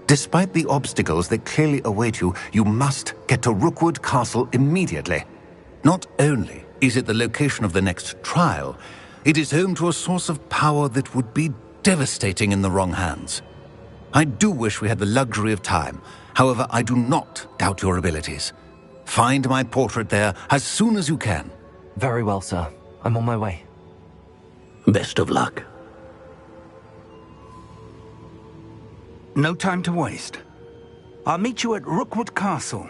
Despite the obstacles that clearly await you, you must get to Rookwood Castle immediately. Not only is it the location of the next trial, it is home to a source of power that would be devastating in the wrong hands. I do wish we had the luxury of time. However, I do not doubt your abilities. Find my portrait there as soon as you can. Very well, sir. I'm on my way. Best of luck. No time to waste. I'll meet you at Rookwood Castle.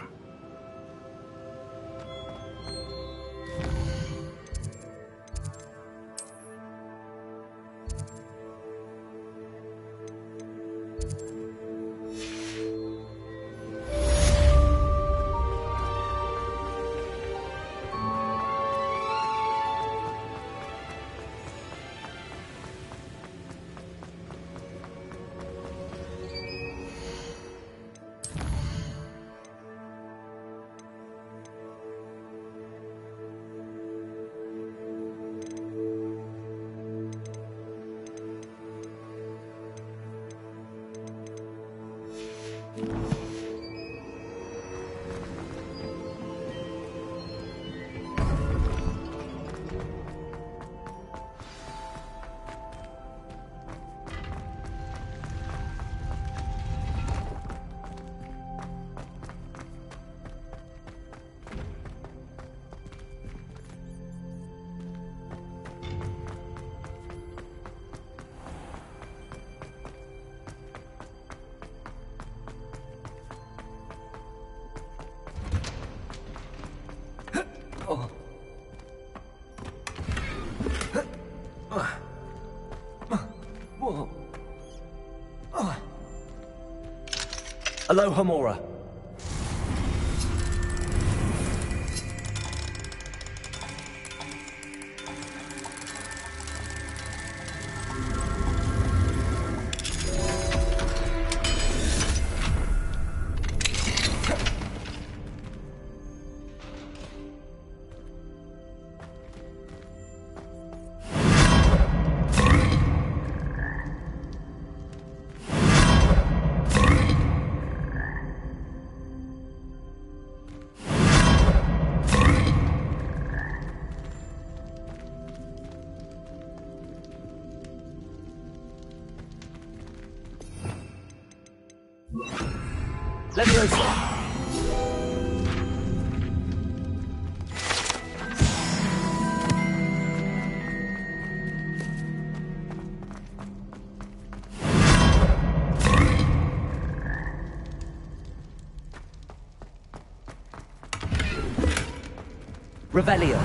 Aloha, Mora. Let's go, sir. Revelio.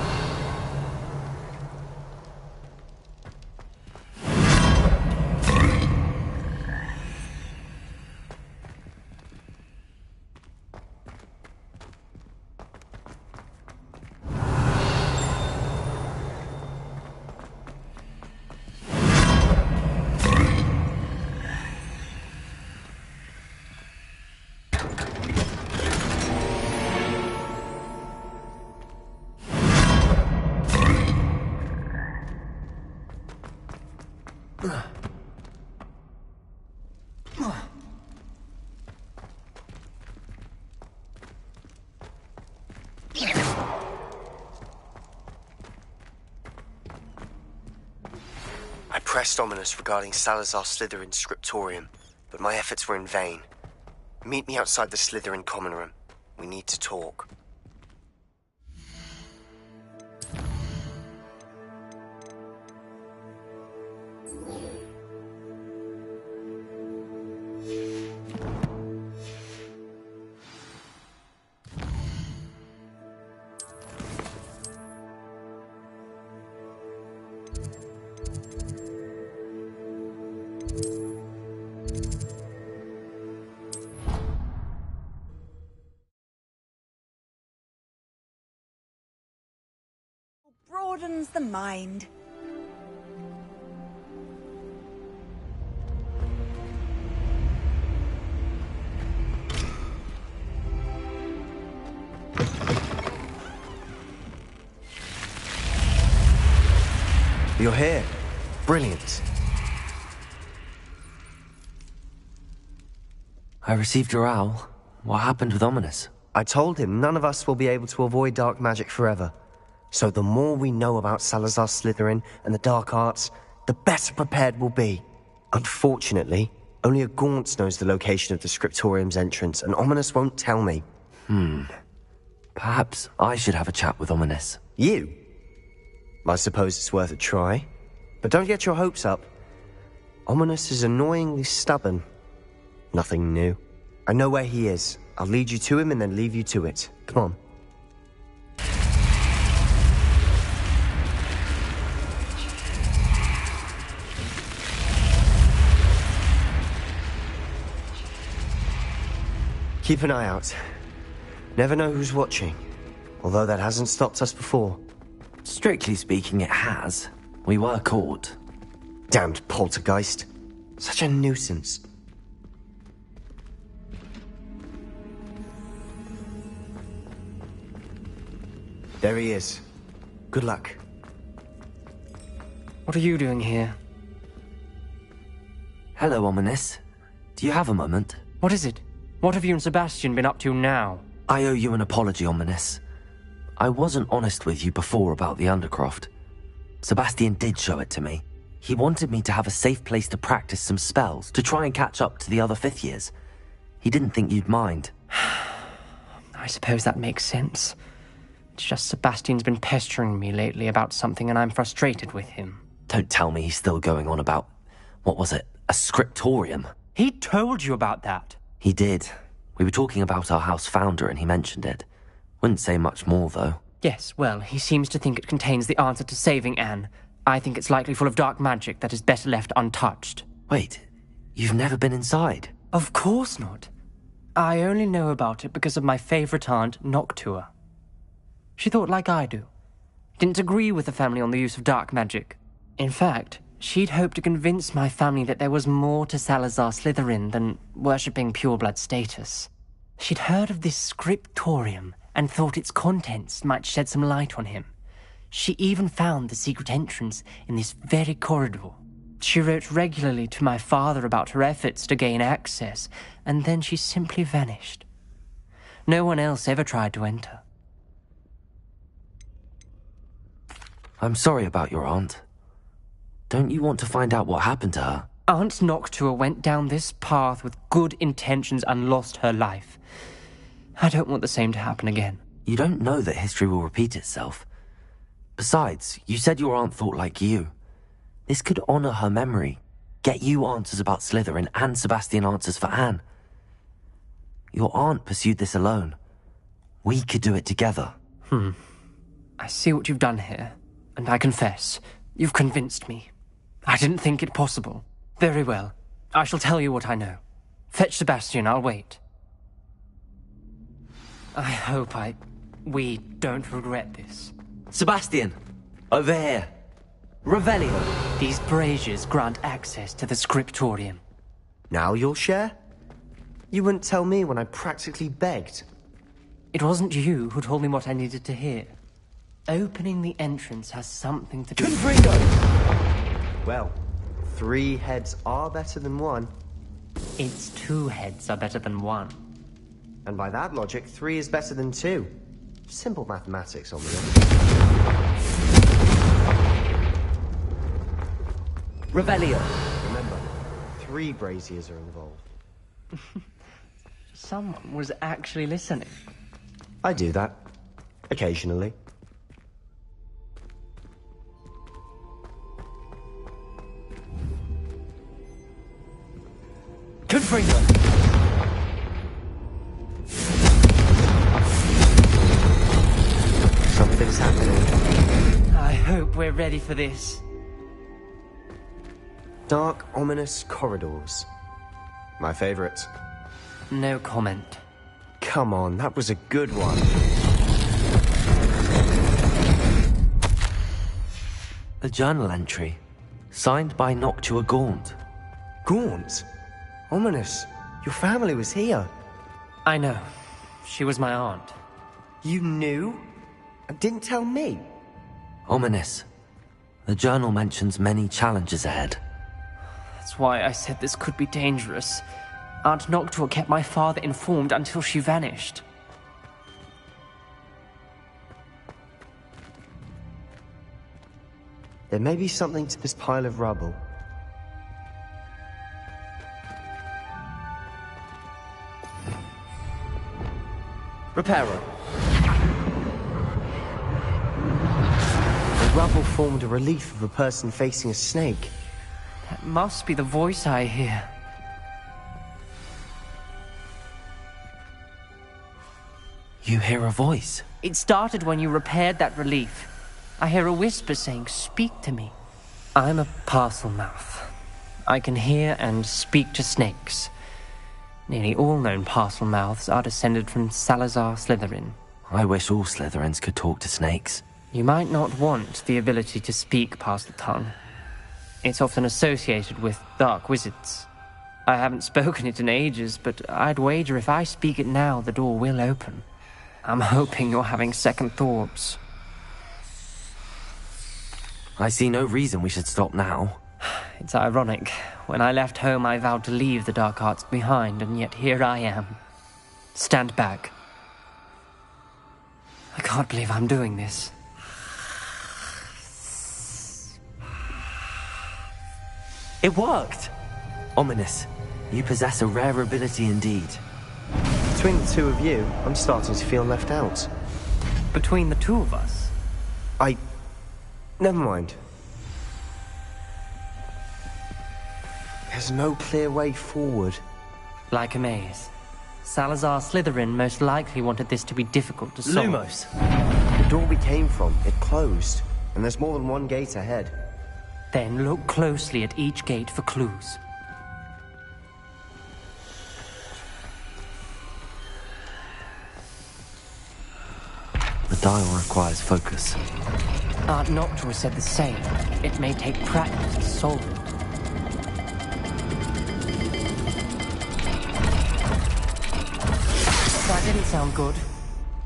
I pressed Ominous regarding Salazar Slytherin's scriptorium, but my efforts were in vain. Meet me outside the Slytherin common room. We need to talk. Broadens the mind. You're here. Brilliant. I received your owl. What happened with Ominous? I told him none of us will be able to avoid dark magic forever. So the more we know about Salazar Slytherin and the dark arts, the better prepared we'll be. Unfortunately, only a Gaunt knows the location of the Scriptorium's entrance, and Ominous won't tell me. Perhaps I should have a chat with Ominous. You? I suppose it's worth a try. But don't get your hopes up. Ominous is annoyingly stubborn. Nothing new. I know where he is. I'll lead you to him and then leave you to it. Come on. Keep an eye out. Never know who's watching. Although that hasn't stopped us before. Strictly speaking, it has. We were caught. Damned poltergeist. Such a nuisance. There he is. Good luck. What are you doing here? Hello, Ominous. Do you have a moment? What is it? What have you and Sebastian been up to now? I owe you an apology, Ominous. I wasn't honest with you before about the Undercroft. Sebastian did show it to me. He wanted me to have a safe place to practice some spells, to try and catch up to the other fifth years. He didn't think you'd mind. I suppose that makes sense. It's just Sebastian's been pestering me lately about something and I'm frustrated with him. Don't tell me he's still going on about, what was it, a scriptorium? He told you about that? He did. We were talking about our house founder and he mentioned it. Wouldn't say much more, though. Yes, well, he seems to think it contains the answer to saving Anne. I think it's likely full of dark magic that is better left untouched. Wait, you've never been inside? Of course not. I only know about it because of my favourite aunt, Noctua. She thought like I do. Didn't agree with the family on the use of dark magic. In fact, she'd hoped to convince my family that there was more to Salazar Slytherin than worshipping pureblood status. She'd heard of this scriptorium and thought its contents might shed some light on him. She even found the secret entrance in this very corridor. She wrote regularly to my father about her efforts to gain access, and then she simply vanished. No one else ever tried to enter. I'm sorry about your aunt. Don't you want to find out what happened to her? Aunt Noctua went down this path with good intentions and lost her life. I don't want the same to happen again. You don't know that history will repeat itself. Besides, you said your aunt thought like you. This could honor her memory, get you answers about Slytherin and Sebastian answers for Anne. Your aunt pursued this alone. We could do it together. I see what you've done here, and I confess, you've convinced me. I didn't think it possible. Very well. I shall tell you what I know. Fetch Sebastian, I'll wait. I hope we don't regret this. Sebastian! Over here! Revelio! These braziers grant access to the scriptorium. Now you'll share? You wouldn't tell me when I practically begged. It wasn't you who told me what I needed to hear. Opening the entrance has something to do... Confringo! Well, 3 heads are better than 1. It's 2 heads are better than 1. And by that logic, 3 is better than 2. Simple mathematics on the end. Revelio! Remember, 3 braziers are involved. Someone was actually listening. I do that. Occasionally. Confringo! Something's happening. I hope we're ready for this. Dark, ominous corridors. My favorite. No comment. Come on, that was a good one. A journal entry, signed by Noctua Gaunt. Gaunt? Ominous, your family was here. I know. She was my aunt. You knew? And didn't tell me? Ominous. The journal mentions many challenges ahead. That's why I said this could be dangerous. Aunt Noctua kept my father informed until she vanished. There may be something to this pile of rubble. Reparo. The rubble formed a relief of a person facing a snake. That must be the voice I hear. You hear a voice? It started when you repaired that relief. I hear a whisper saying, "Speak to me." I'm a parcel mouth. I can hear and speak to snakes. Nearly all known parcel mouths are descended from Salazar Slytherin. I wish all Slytherins could talk to snakes. You might not want the ability to speak past the tongue. It's often associated with dark wizards. I haven't spoken it in ages, but I'd wager if I speak it now, the door will open. I'm hoping you're having second thoughts. I see no reason we should stop now. It's ironic. When I left home, I vowed to leave the dark arts behind, and yet here I am. Stand back. I can't believe I'm doing this. It worked! Ominous. You possess a rare ability indeed. Between the two of you, I'm starting to feel left out. Between the two of us? Never mind. There's no clear way forward. Like a maze. Salazar Slytherin most likely wanted this to be difficult to solve. Lumos! The door we came from, it closed. And there's more than one gate ahead. Then look closely at each gate for clues. The dial requires focus. Aunt Noctua said the same. It may take practice to solve it. That didn't sound good.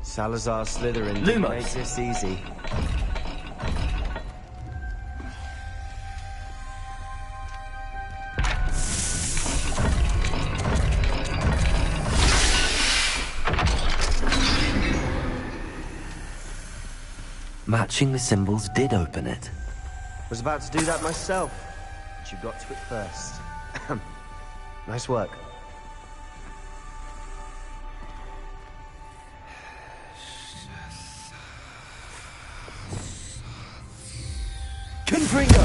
Salazar Slytherin didn't make this easy. Matching the symbols did open it. Was about to do that myself, but you got to it first. Nice work. Confringo!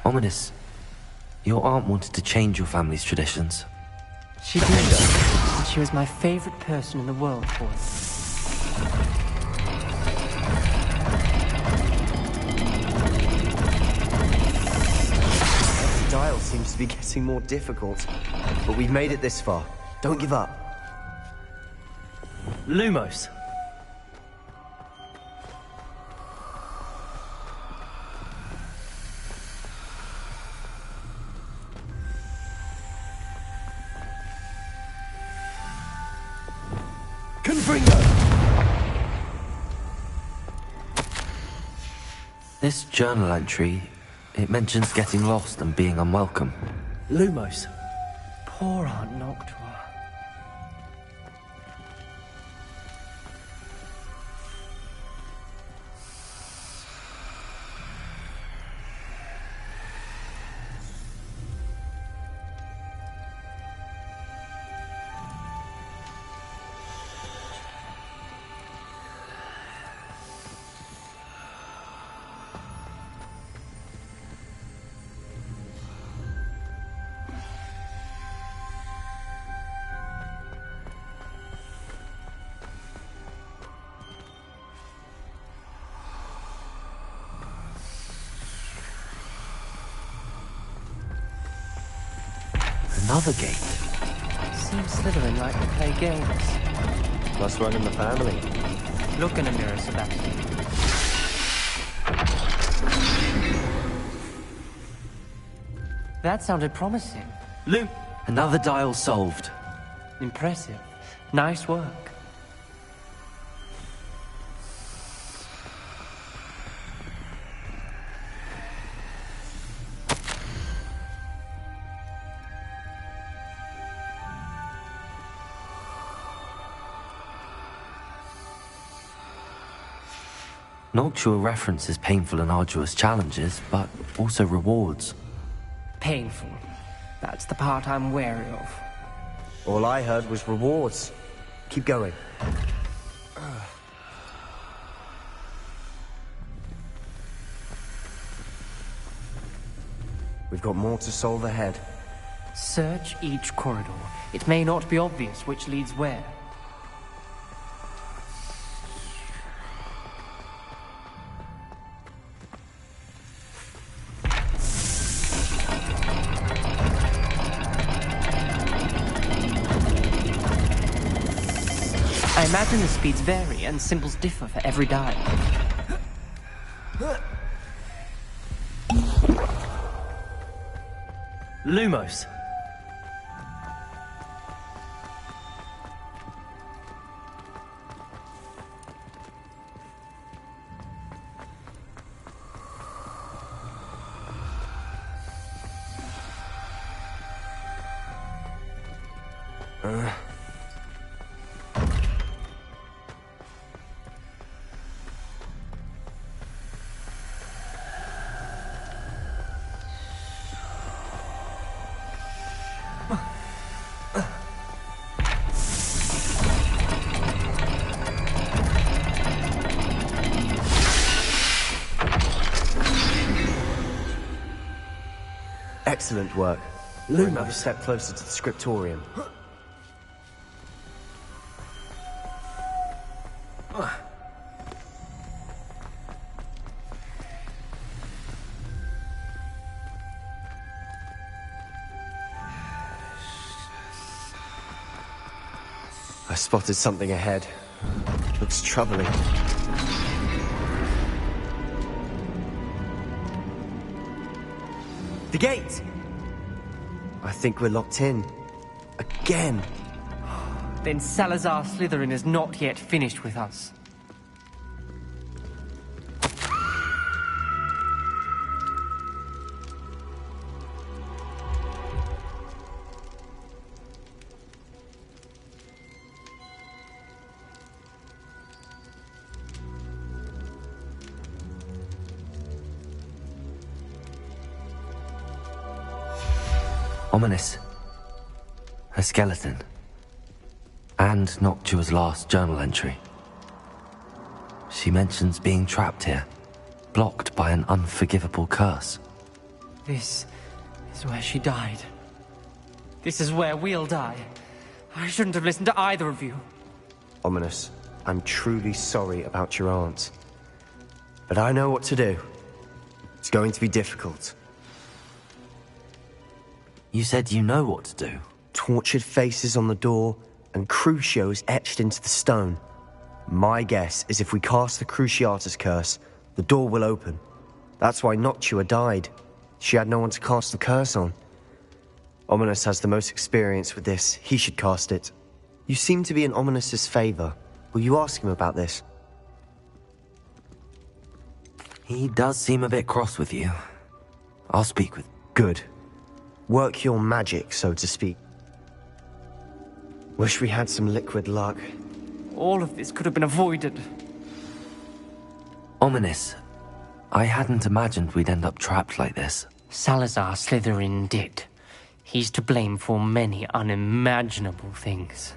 Ominous. Your aunt wanted to change your family's traditions. She did, and she was my favorite person in the world for it. The dial seems to be getting more difficult, but we've made it this far. Don't give up. Lumos. This journal entry, it mentions getting lost and being unwelcome. Lumos. Poor Aunt Noctua. Another gate. Seems Slytherin like to play games. Must run in the family. Look in a mirror, Sebastian. That sounded promising. Another dial solved. Impressive. Nice work. Noctua references painful and arduous challenges, but also rewards. Painful. That's the part I'm wary of. All I heard was rewards. Keep going. We've got more to solve ahead. Search each corridor. It may not be obvious which leads where. I imagine the speeds vary and symbols differ for every dial. Lumos. Excellent work. We're another step closer to the scriptorium. I spotted something ahead. Looks troubling. The gate! I think we're locked in. Again. Then Salazar Slytherin is not yet finished with us. Ominous. A skeleton. And Noctua's last journal entry. She mentions being trapped here, blocked by an unforgivable curse. This is where she died. This is where we'll die. I shouldn't have listened to either of you. Ominous, I'm truly sorry about your aunt. But I know what to do. It's going to be difficult. You said you know what to do. Tortured faces on the door and Crucios etched into the stone. My guess is if we cast the Cruciatus curse, the door will open. That's why Noctua died. She had no one to cast the curse on. Ominous has the most experience with this. He should cast it. You seem to be in Ominous's favor. Will you ask him about this? He does seem a bit cross with you. I'll speak with... Good. Work your magic, so to speak. Wish we had some liquid luck. All of this could have been avoided. Ominous. I hadn't imagined we'd end up trapped like this. Salazar Slytherin did. He's to blame for many unimaginable things.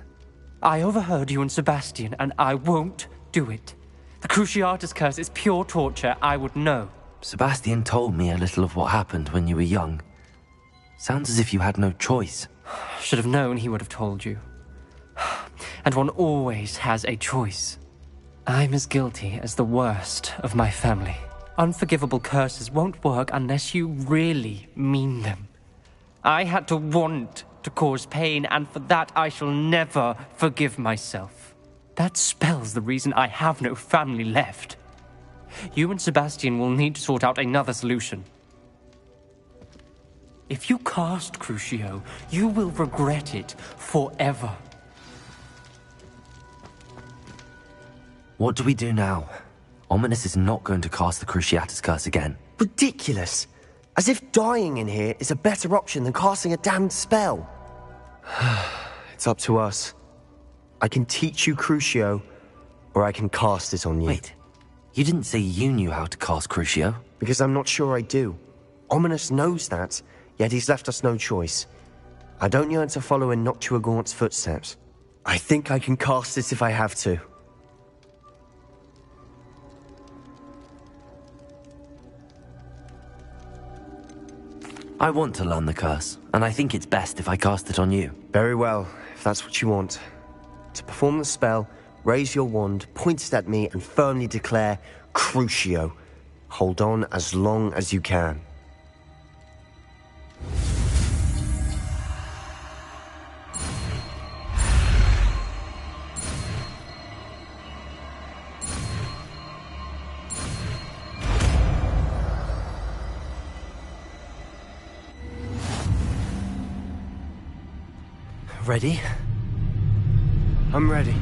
I overheard you and Sebastian, and I won't do it. The Cruciatus curse is pure torture. I would know. Sebastian told me a little of what happened when you were young. Sounds as if you had no choice. Should have known he would have told you. And one always has a choice. I'm as guilty as the worst of my family. Unforgivable curses won't work unless you really mean them. I had to want to cause pain, and for that I shall never forgive myself. That spells the reason I have no family left. You and Sebastian will need to sort out another solution. If you cast Crucio, you will regret it forever. What do we do now? Ominous is not going to cast the Cruciatus curse again. Ridiculous! As if dying in here is a better option than casting a damned spell. It's up to us. I can teach you Crucio, or I can cast it on you. Wait. You didn't say you knew how to cast Crucio. Because I'm not sure I do. Ominous knows that, yet he's left us no choice. I don't yearn to follow in Noctua Gaunt's footsteps. I think I can cast it if I have to. I want to learn the curse, and I think it's best if I cast it on you. Very well, if that's what you want. To perform the spell, raise your wand, point it at me, and firmly declare, Crucio. Hold on as long as you can. Ready? I'm ready.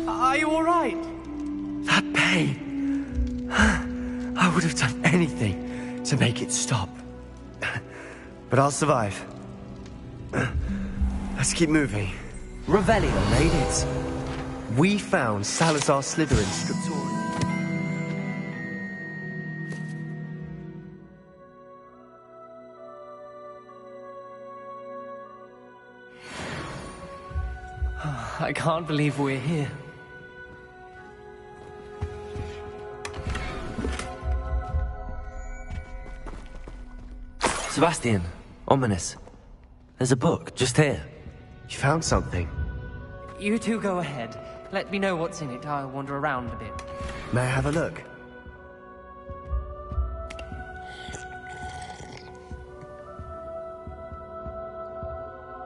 Are you all right? That pain. I would have done anything to make it stop. But I'll survive. Let's keep moving. Revelio Made it. We found Salazar Slytherin's scriptorium. I can't believe we're here. Sebastian, Ominous. There's a book, just here. You found something? You two go ahead. Let me know what's in it. I'll wander around a bit. May I have a look?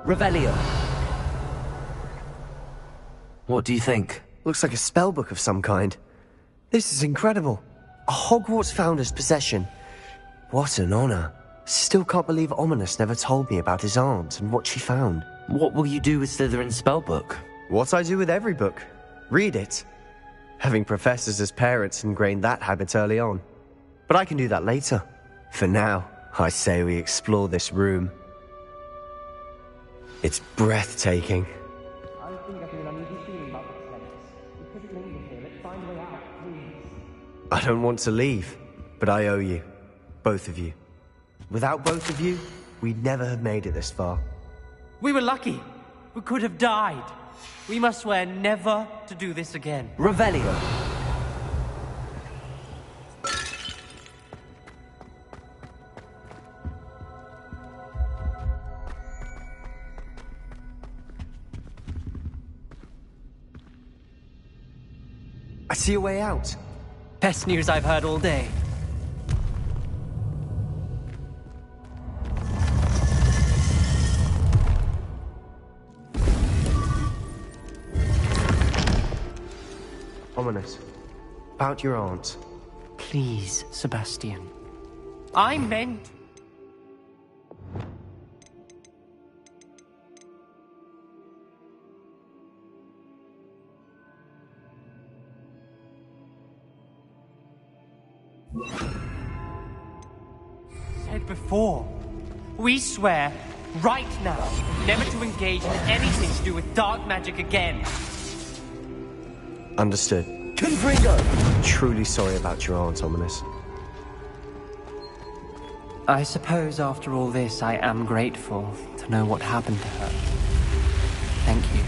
Revelio. What do you think? Looks like a spellbook of some kind. This is incredible. A Hogwarts founder's possession. What an honor. Still can't believe Ominous never told me about his aunt and what she found. What will you do with Slytherin's spellbook? What I do with every book. Read it. Having professors as parents ingrained that habit early on. But I can do that later. For now, I say we explore this room. It's breathtaking. I was getting an uneasy feeling about this place. We couldn't linger here. Let's find a way out, please. I don't want to leave, but I owe you. Both of you. Without both of you, we'd never have made it this far. We were lucky. We could have died. We must swear never to do this again. Revelio. I see a way out. Best news I've heard all day. Ominous. About your aunt. Please, Sebastian. I meant... Said before, we swear, right now, never to engage in anything to do with dark magic again. Understood. Confringo! Truly sorry about your aunt, Ominous. I suppose after all this, I am grateful to know what happened to her. Thank you.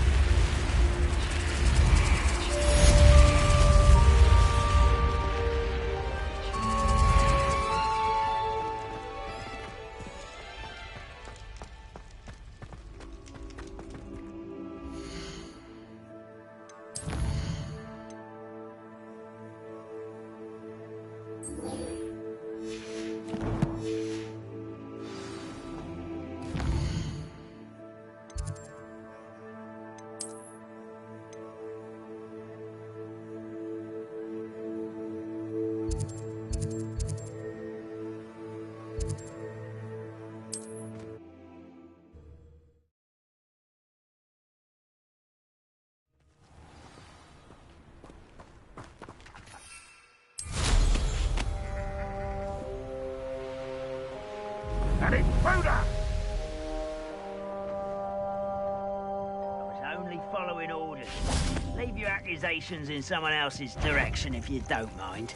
wave your accusations in someone else's direction if you don't mind.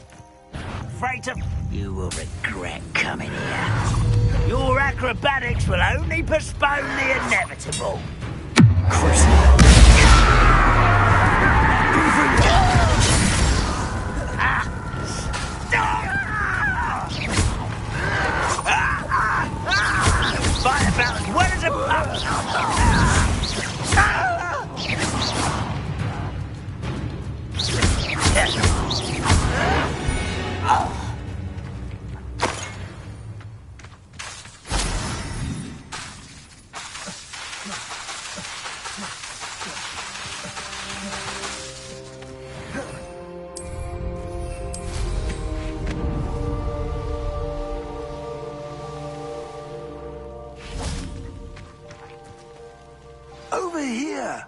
Freighter, you will regret coming here. Your acrobatics will only postpone the inevitable. Fight about as well as a over here.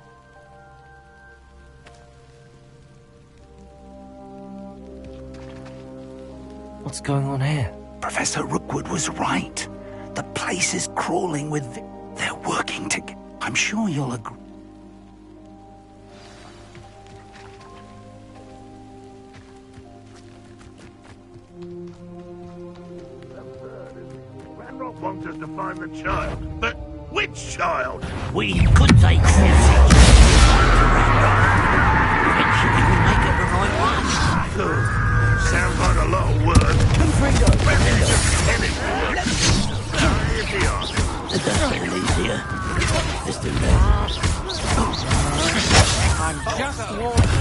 What's going on here? Professor Rookwood was right. The place is crawling with... They're working together. I'm sure you'll agree. Ranrock wants us to find the child, but which child? We could take Eventually we make it the right one. Sounds like a lot of work. It does get easier. Let's do that. I'm just warning.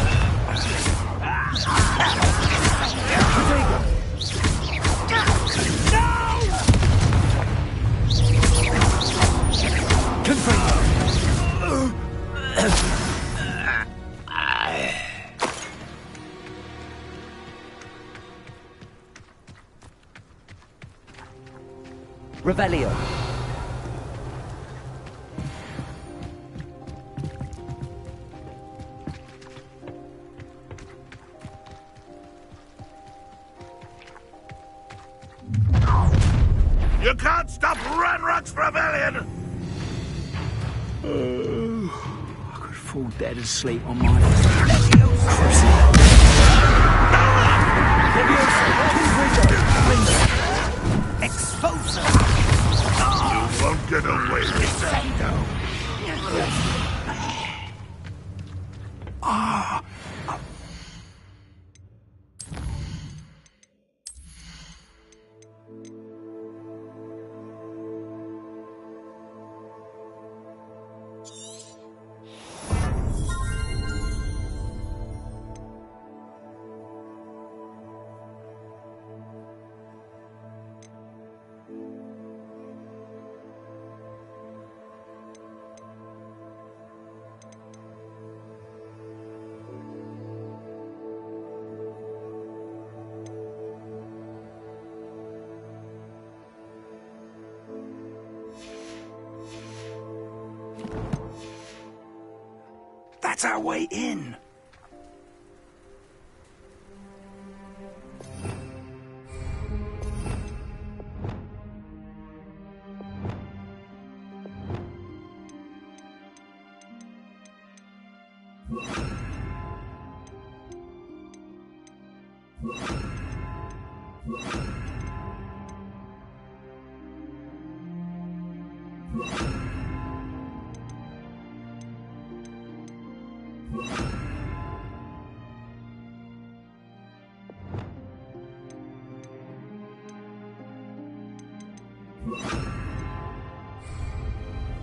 Revelio. You can't stop Ranrock's rebellion! I could fall dead asleep on my... Exposer! You won't get away with that. That's our way in.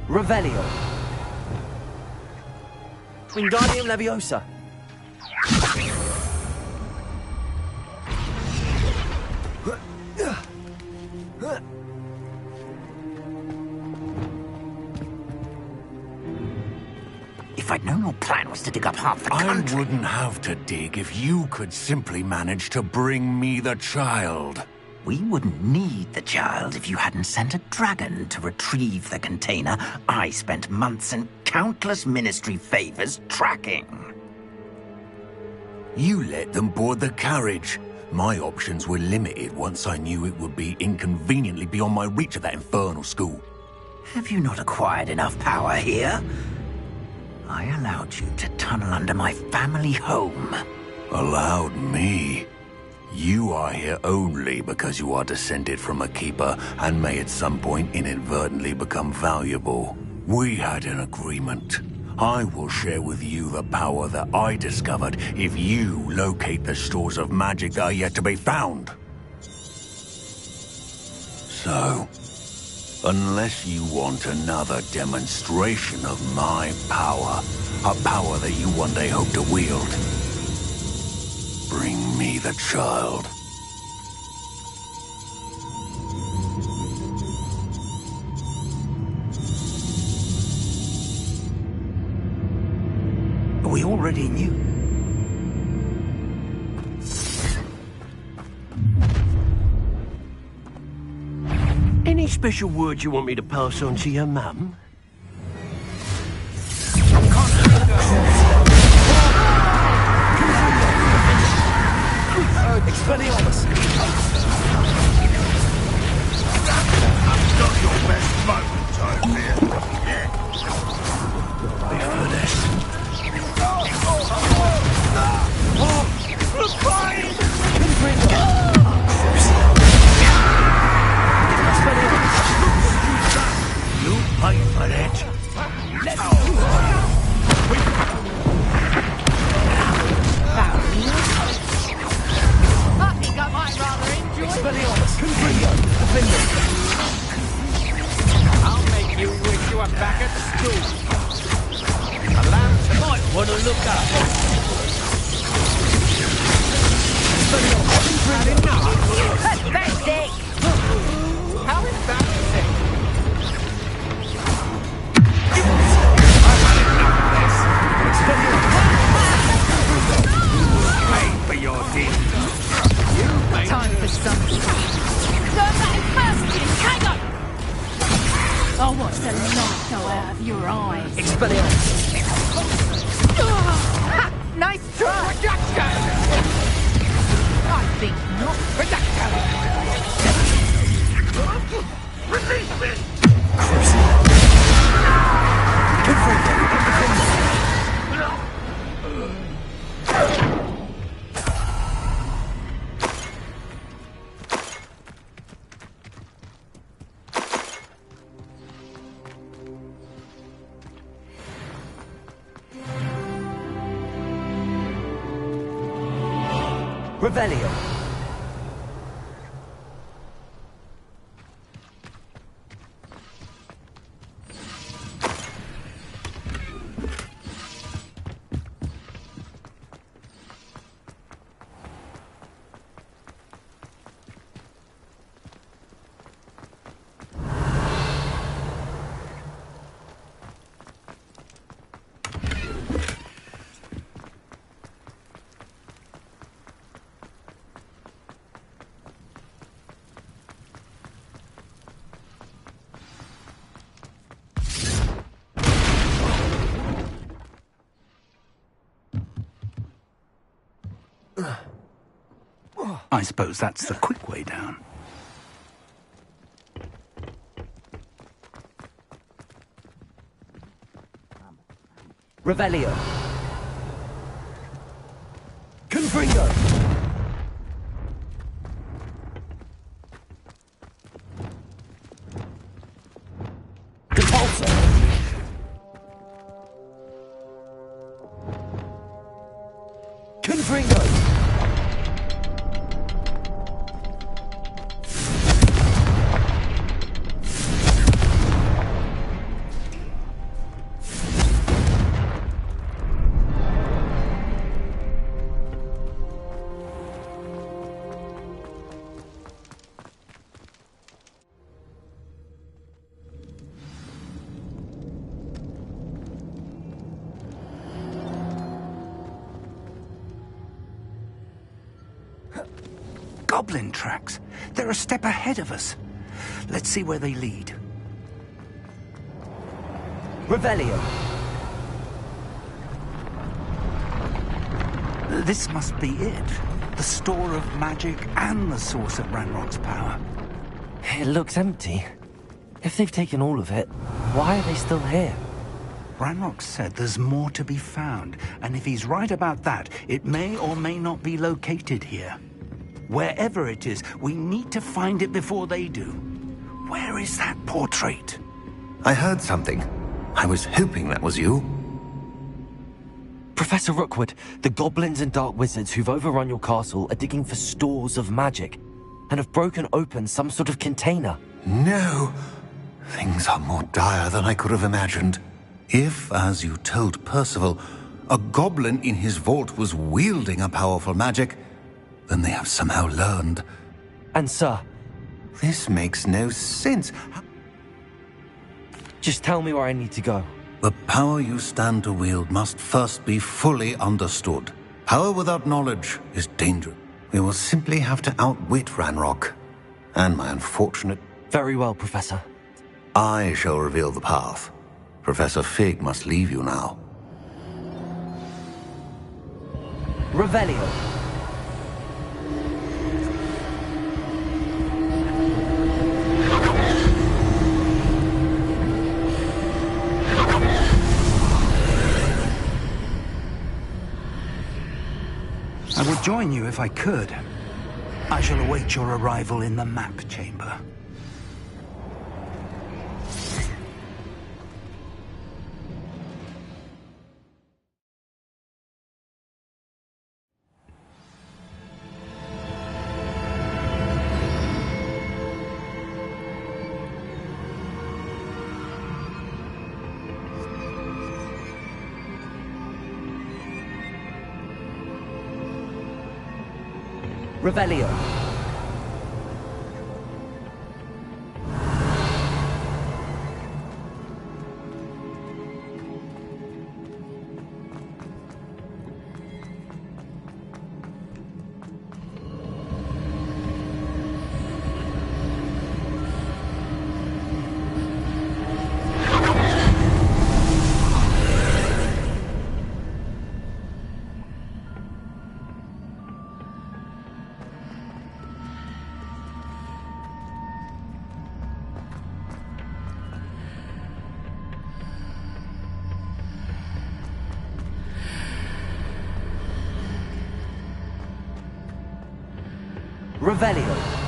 Revelio. Wingardium Leviosa. If I'd known your plan was to dig up half the country... I wouldn't have to dig if you could simply manage to bring me the child. We wouldn't need the child if you hadn't sent a dragon to retrieve the container I spent months and countless ministry favors tracking. You let them board the carriage. My options were limited once I knew it would be inconveniently beyond my reach at that infernal school. Have you not acquired enough power here? I allowed you to tunnel under my family home. Allowed me? You are here only because you are descended from a keeper and may at some point inadvertently become valuable. We had an agreement. I will share with you the power that I discovered if you locate the stores of magic that are yet to be found. So, unless you want another demonstration of my power, a power that you one day hope to wield, bring me the child. We already knew. Any special words you want me to pass on to your mum? Expelliarmus! Not your best moment, I fear. Before this. You pay for that. I think I might rather enjoy Expelliarmus! Confringo! Defender! I'll make you wish you were back at school. Allow tonight. Want to look up? Pathetic! How embarrassing! Pay for your deed. Time for some fun. Don't let him first, kid! Hang on! Oh, what's the light go out of your eyes? Expelliarmus. Ha! Nice try! Reduction! I think not. Reduction! Release me! Revelio. I suppose that's the quick way down. Revelio. Confringo. Depulso. Confringo. Goblin tracks. They're a step ahead of us. Let's see where they lead. Revelio. This must be it. The store of magic and the source of Ranrock's power. It looks empty. If they've taken all of it, why are they still here? Ranrock said there's more to be found, and if he's right about that, it may or may not be located here. Wherever it is, we need to find it before they do. Where is that portrait? I heard something. I was hoping that was you. Professor Rookwood, the goblins and dark wizards who've overrun your castle are digging for stores of magic and have broken open some sort of container. No! Things are more dire than I could have imagined. If, as you told Percival, a goblin in his vault was wielding a powerful magic, then they have somehow learned. And sir... This makes no sense. Just tell me where I need to go. The power you stand to wield must first be fully understood. Power without knowledge is dangerous. We will simply have to outwit Ranrock. And my unfortunate... Very well, Professor. I shall reveal the path. Professor Fig must leave you now. Revelio. I would join you if I could. I shall await your arrival in the map chamber. Revelio. Revelio.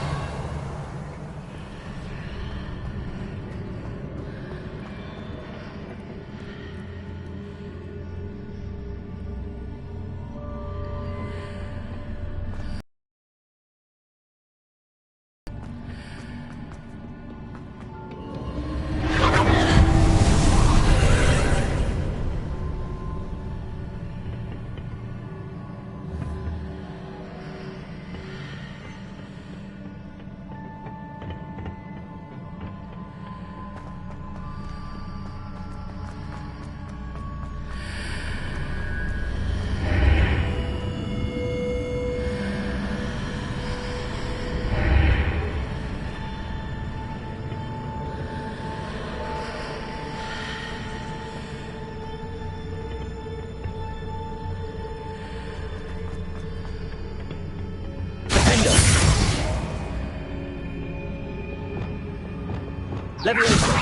Leviosa.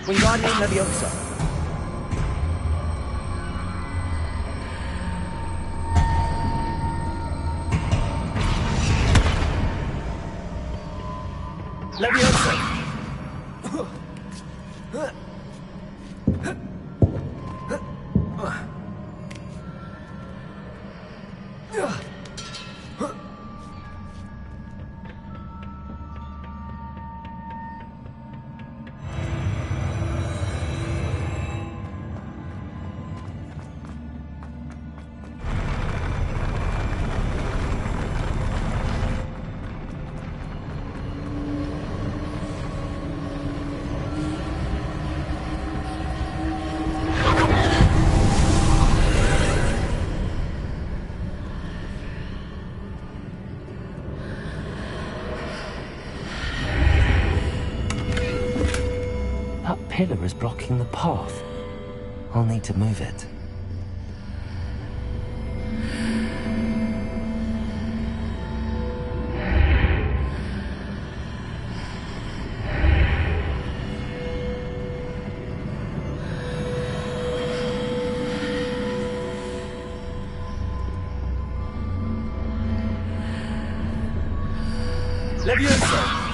Wingardium Leviosa. Leviosa. Pillar is blocking the path. I'll need to move it. Leviosa!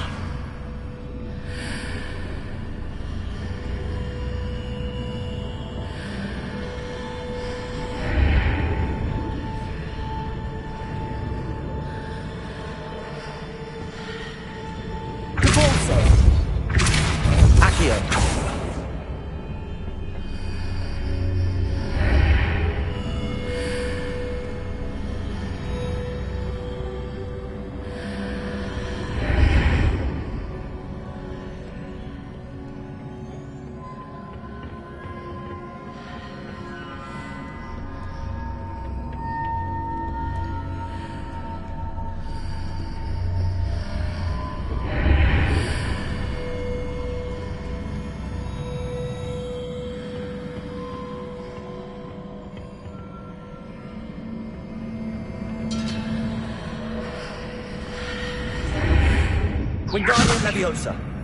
Wingardium Leviosa.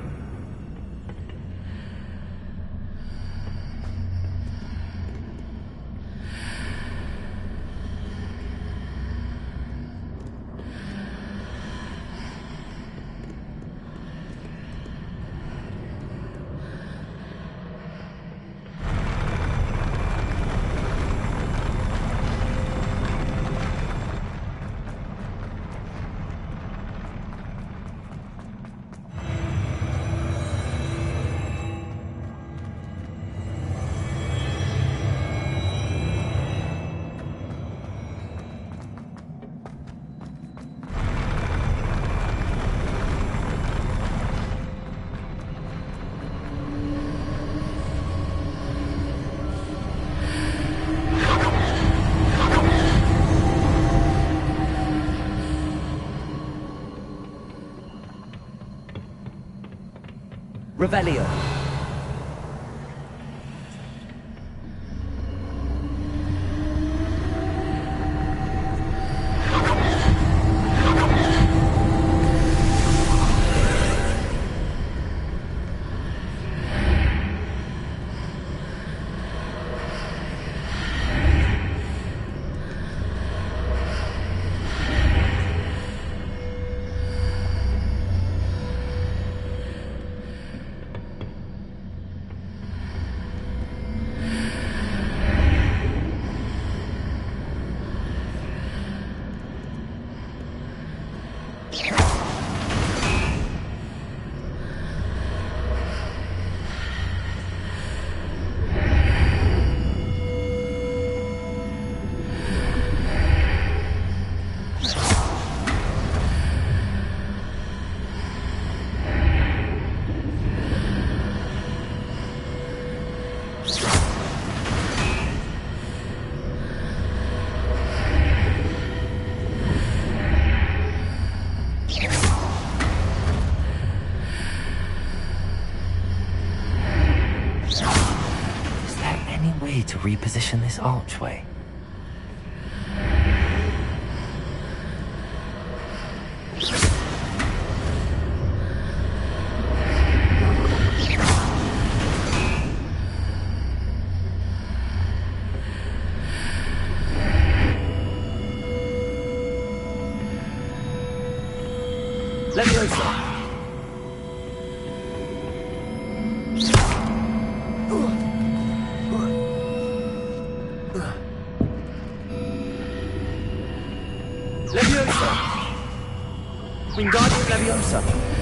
Revelio. To reposition this archway. Leviosa. Wingardium Leviosa.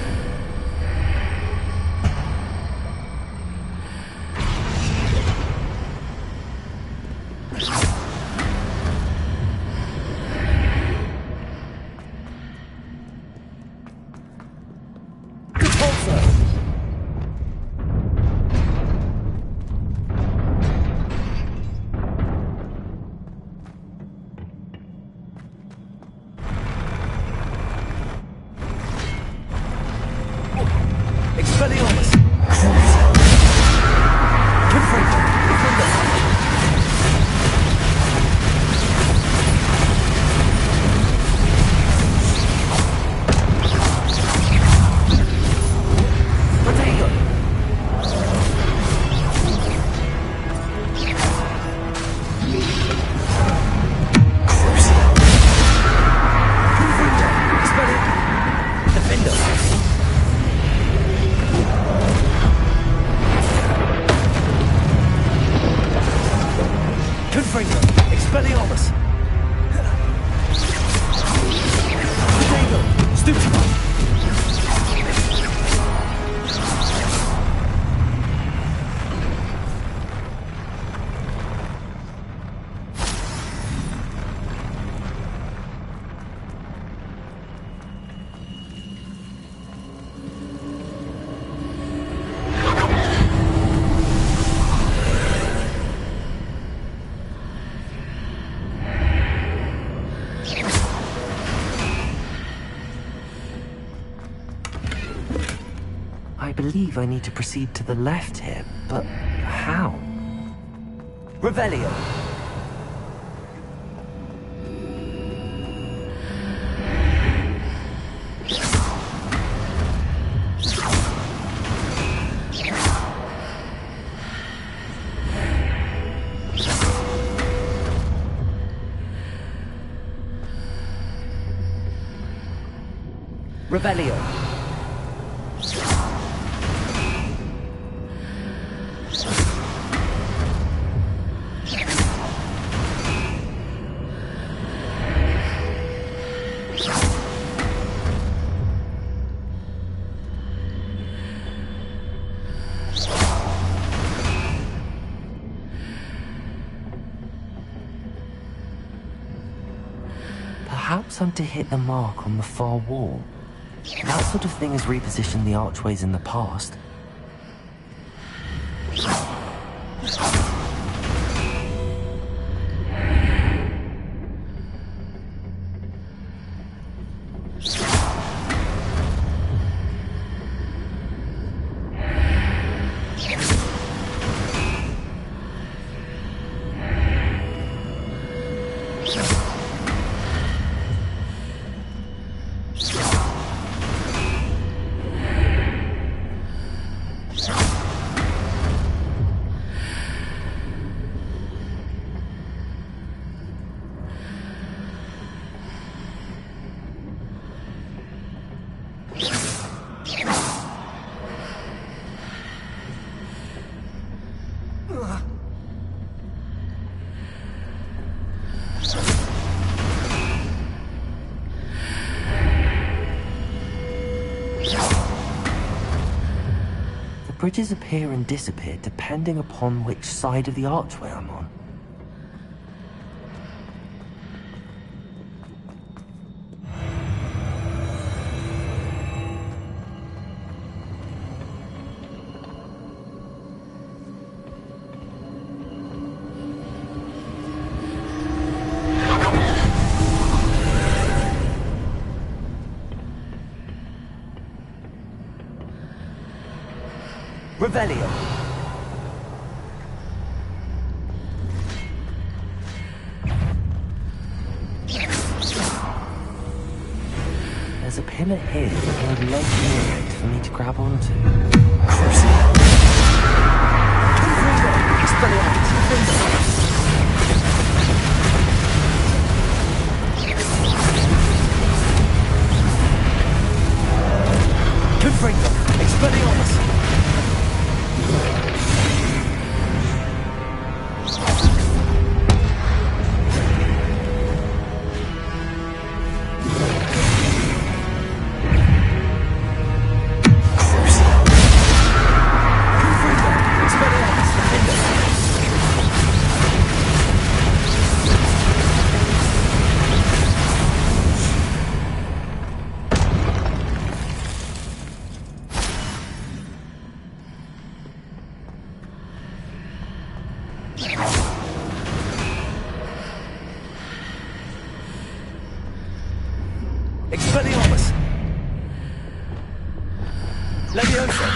believe I need to proceed to the left here, but how? Revelio. Revelio. Perhaps I'm to hit the mark on the far wall. That sort of thing has repositioned the archways in the past. Bridges appear and disappear depending upon which side of the archway I'm on. Revelio. There's a pillar here and a ledge near it for me to grab onto. Confringo. Expelliarmus. Expelliarmus! Leviosa!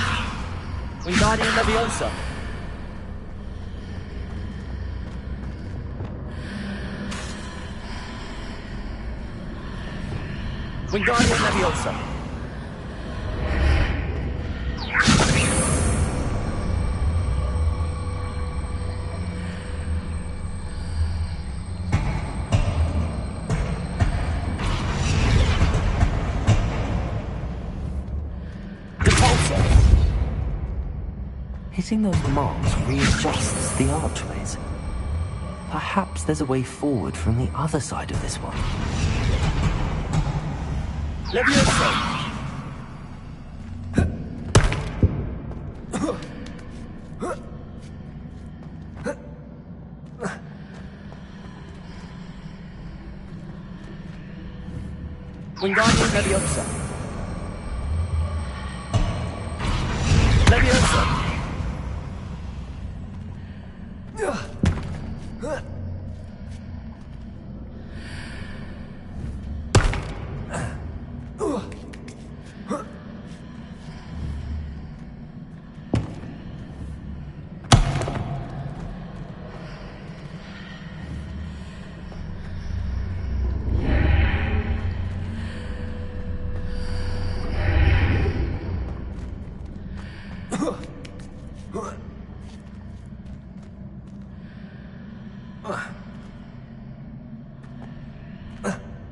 Wingardium Leviosa! Wingardium Leviosa! Hitting those marks readjusts the archways. Perhaps there's a way forward from the other side of this one. Leviosa! Wingardium Leviosa! Leviosa!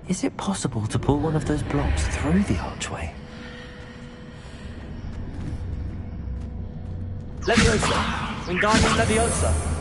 Is it possible to pull one of those blocks through the archway? Leviosa! Wingardium Leviosa!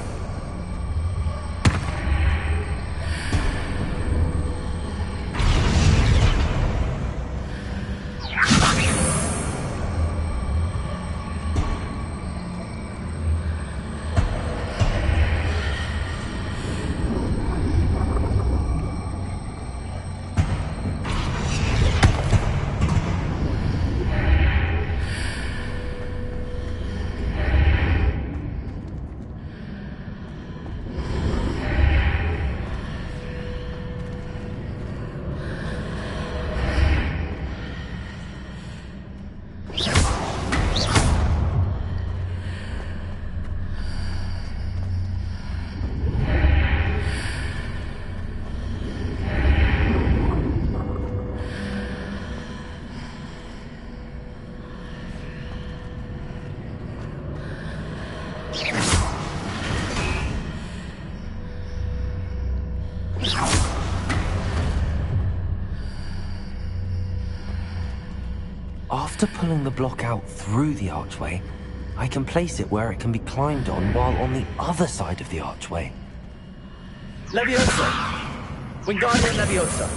After pulling the block out through the archway, I can place it where it can be climbed on while on the other side of the archway. Leviosa! Wingardium Leviosa!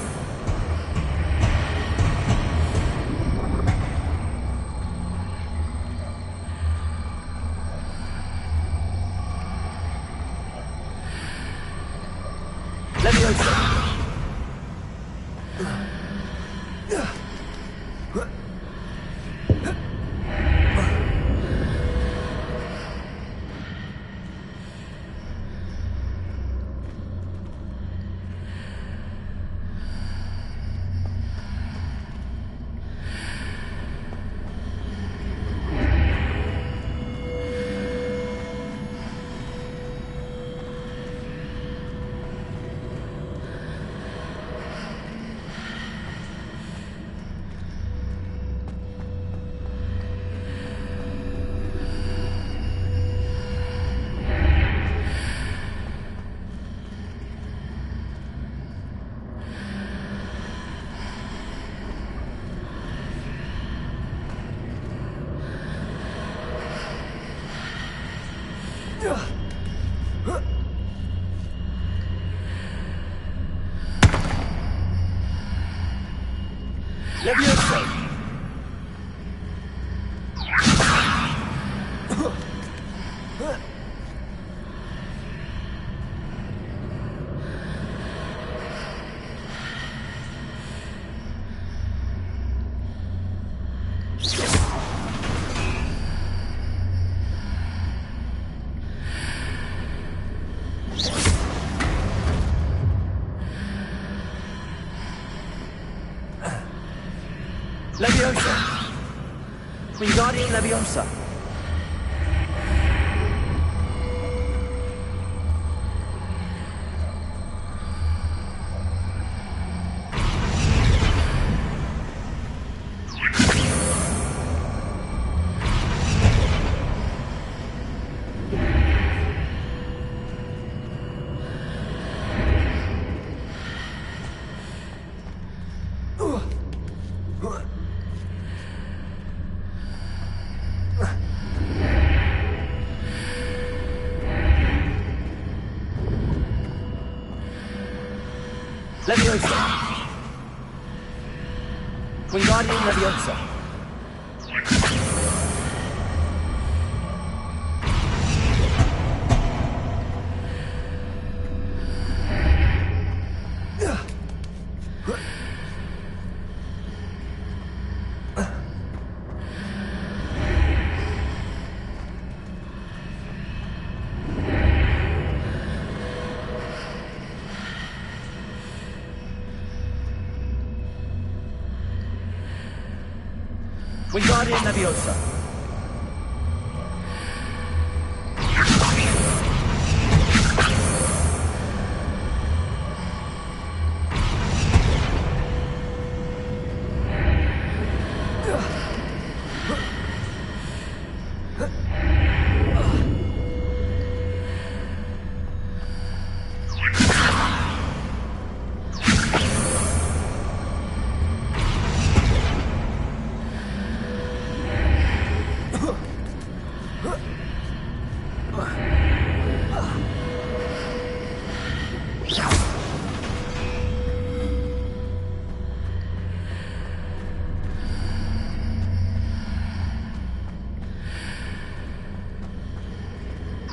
Leviosa! Leviosa! Leviosa! Wingardium Leviosa! Leviosa! Wingardium Leviosa! Wingardium Leviosa!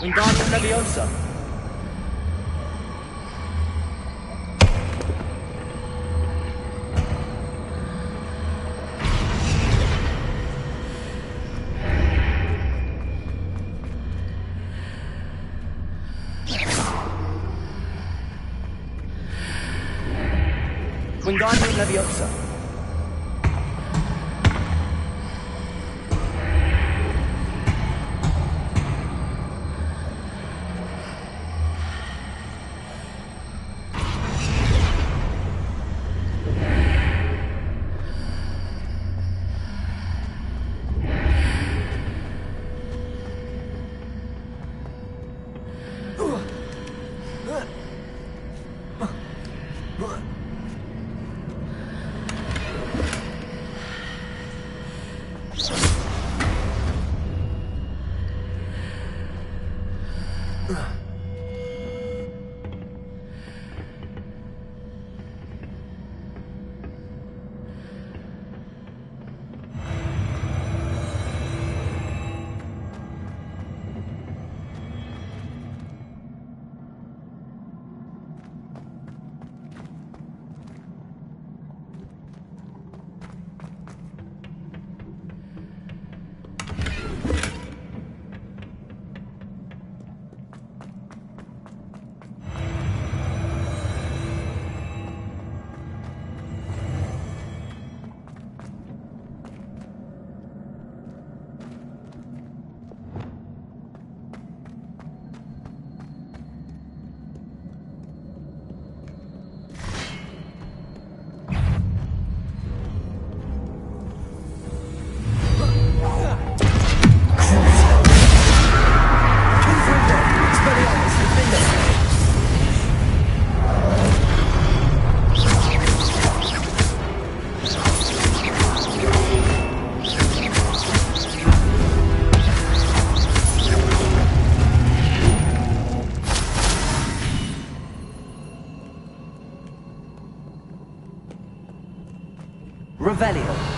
Wingardium Leviosa. Wingardium Leviosa. Revelio.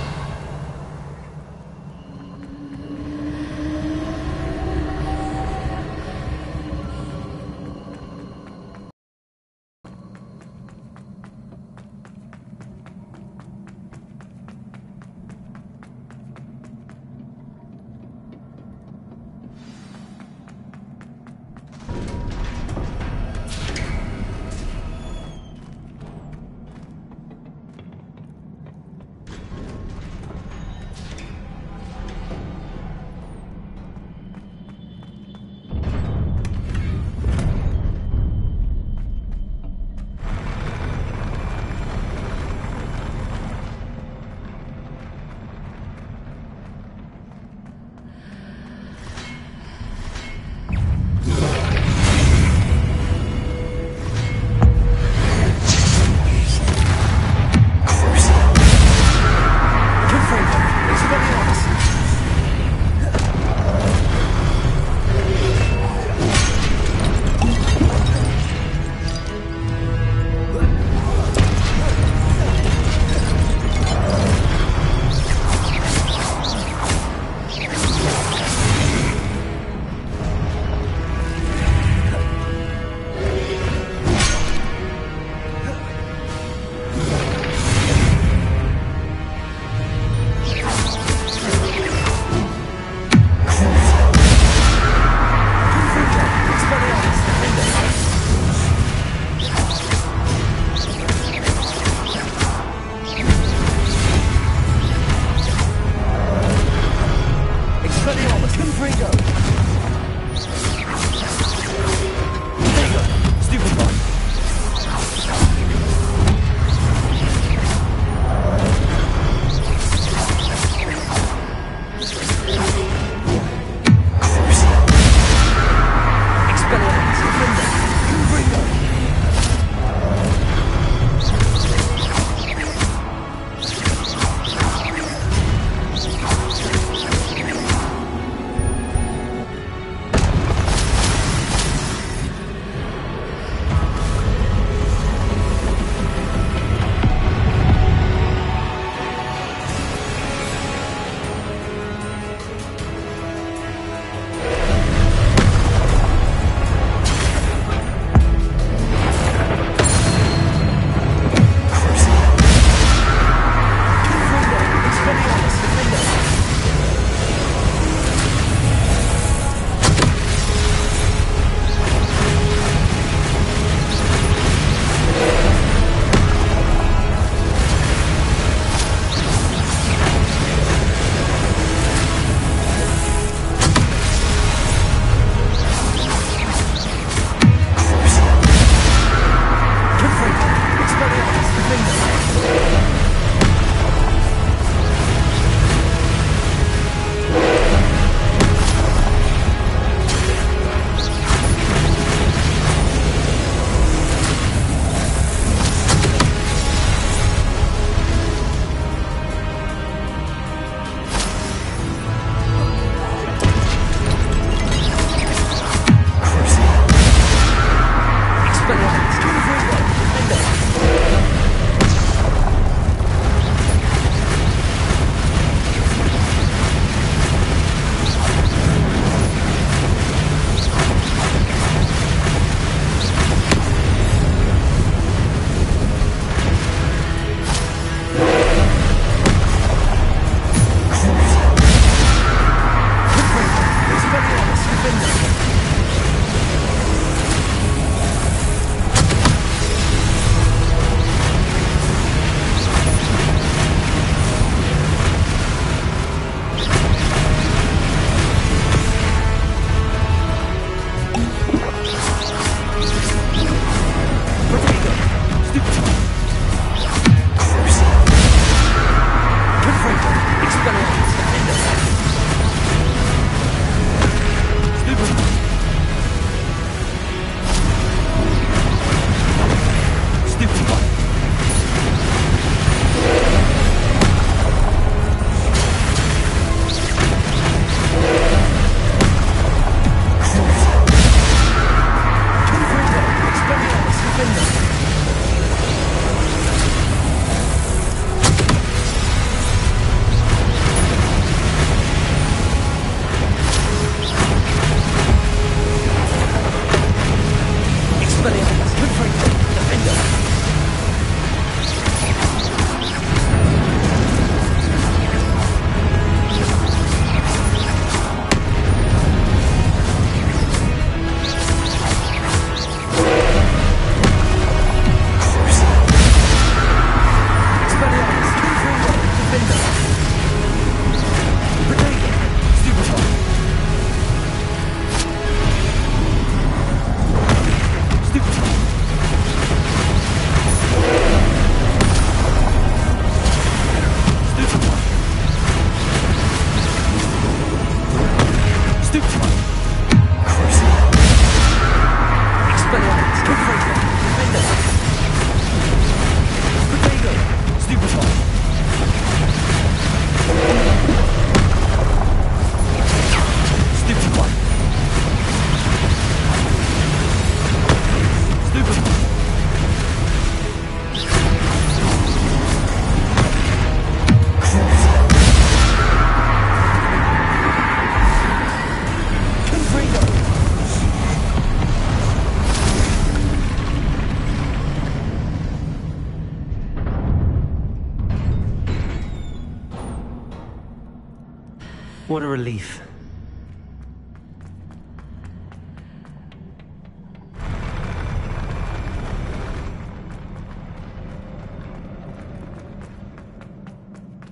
What a relief.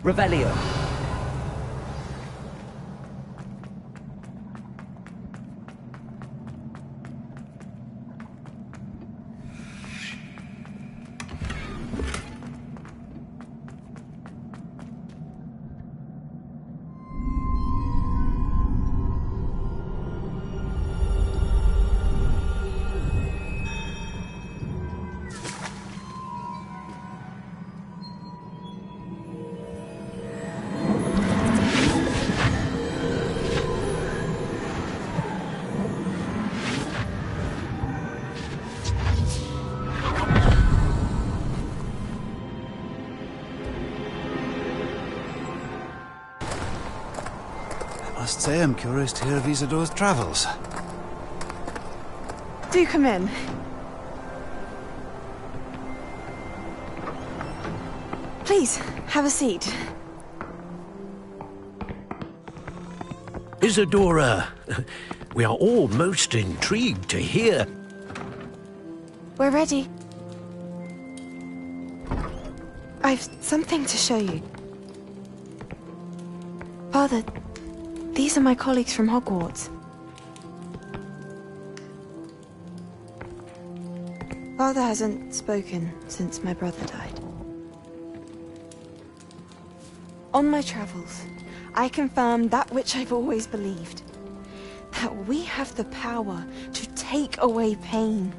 Revelio. I must say I'm curious to hear of Isadora's travels. Do come in. Please, have a seat. Isadora, we are all most intrigued to hear. We're ready. I've something to show you. Father, these are my colleagues from Hogwarts. Father hasn't spoken since my brother died. On my travels, I confirmed that which I've always believed. That we have the power to take away pain.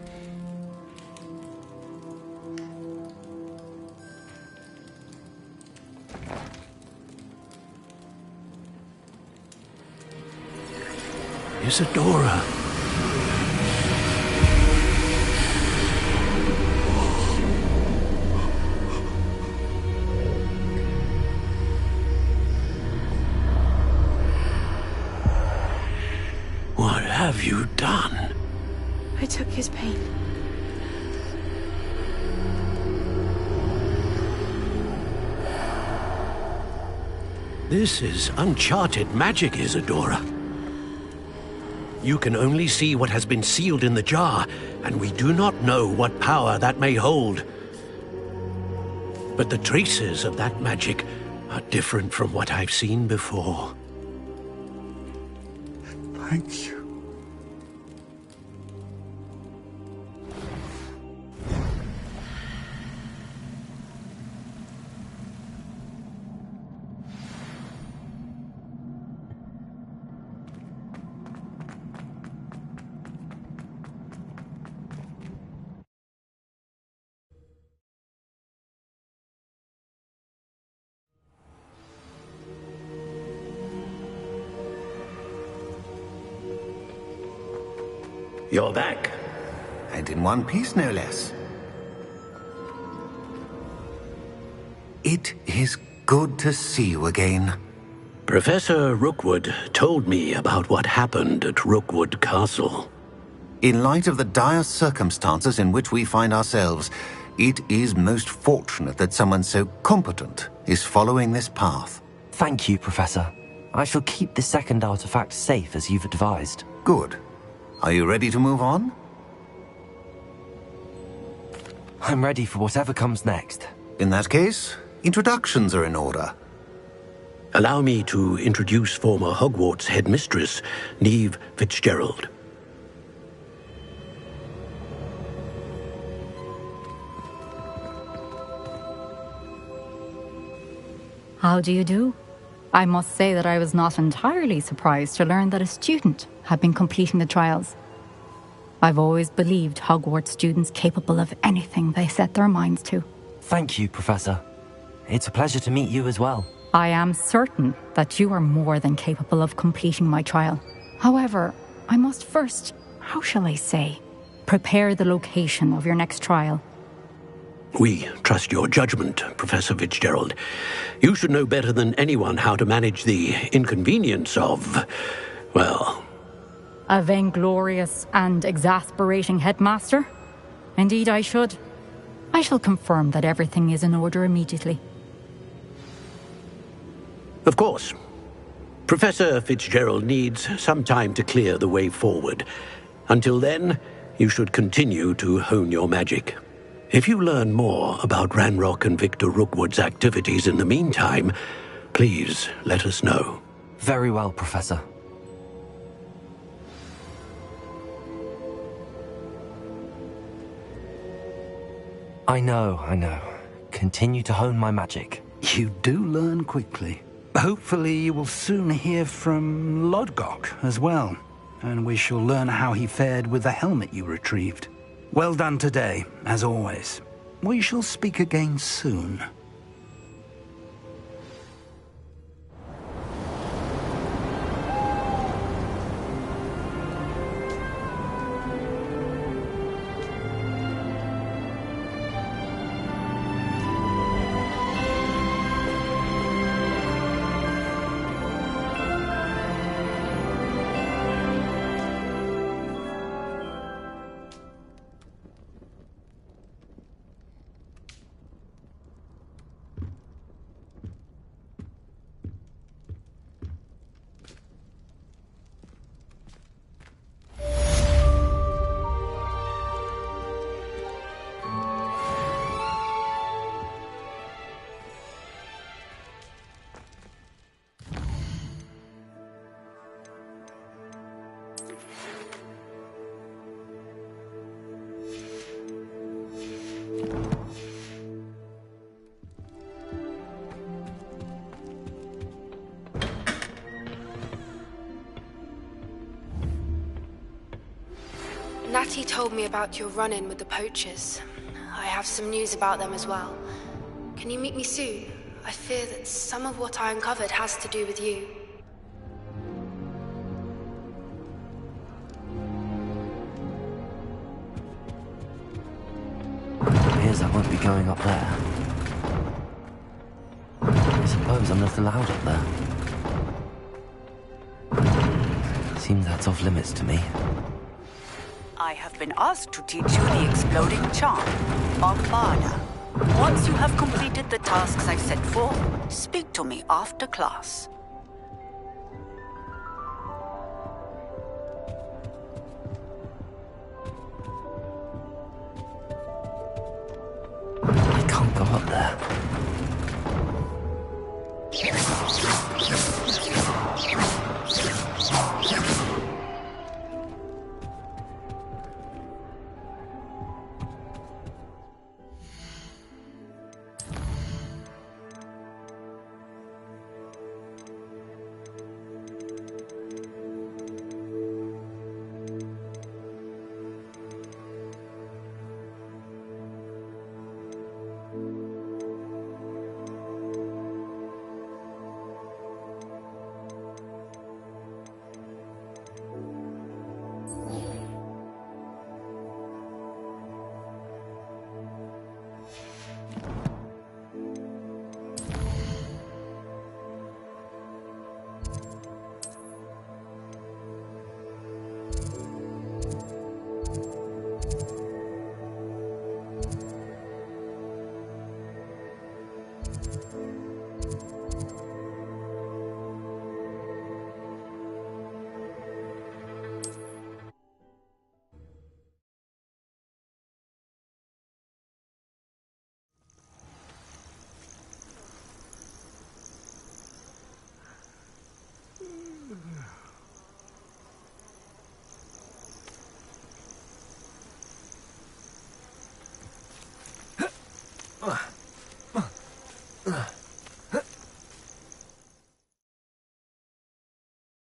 Isadora. What have you done? I took his pain. This is uncharted magic, Isadora. You can only see what has been sealed in the jar, and we do not know what power that may hold. But the traces of that magic are different from what I've seen before. Thank you. You're back. And in one piece, no less. It is good to see you again. Professor Rookwood told me about what happened at Rookwood Castle. In light of the dire circumstances in which we find ourselves, it is most fortunate that someone so competent is following this path. Thank you, Professor. I shall keep the second artifact safe as you've advised. Good. Are you ready to move on? I'm ready for whatever comes next. In that case, introductions are in order. Allow me to introduce former Hogwarts headmistress, Neve Fitzgerald. How do you do? I must say that I was not entirely surprised to learn that a student had been completing the trials. I've always believed Hogwarts students capable of anything they set their minds to. Thank you, Professor. It's a pleasure to meet you as well. I am certain that you are more than capable of completing my trial. However, I must first, how shall I say, prepare the location of your next trial. We trust your judgment, Professor Fitzgerald. You should know better than anyone how to manage the inconvenience of, well... A vainglorious and exasperating headmaster? Indeed I should. I shall confirm that everything is in order immediately. Of course. Professor Fitzgerald needs some time to clear the way forward. Until then, you should continue to hone your magic. If you learn more about Ranrock and Victor Rookwood's activities in the meantime, please let us know. Very well, Professor. I know. Continue to hone my magic. You do learn quickly. Hopefully you will soon hear from Lodgok as well, and we shall learn how he fared with the helmet you retrieved. Well done today, as always. We shall speak again soon. Natty told me about your run-in with the poachers. I have some news about them as well. Can you meet me soon? I fear that some of what I uncovered has to do with you. It appears I won't be going up there. I suppose I'm not allowed up there. Seems that's off limits to me. I have been asked to teach you the exploding charm, Bombarda. Once you have completed the tasks I set forth, speak to me after class. I can't go up there.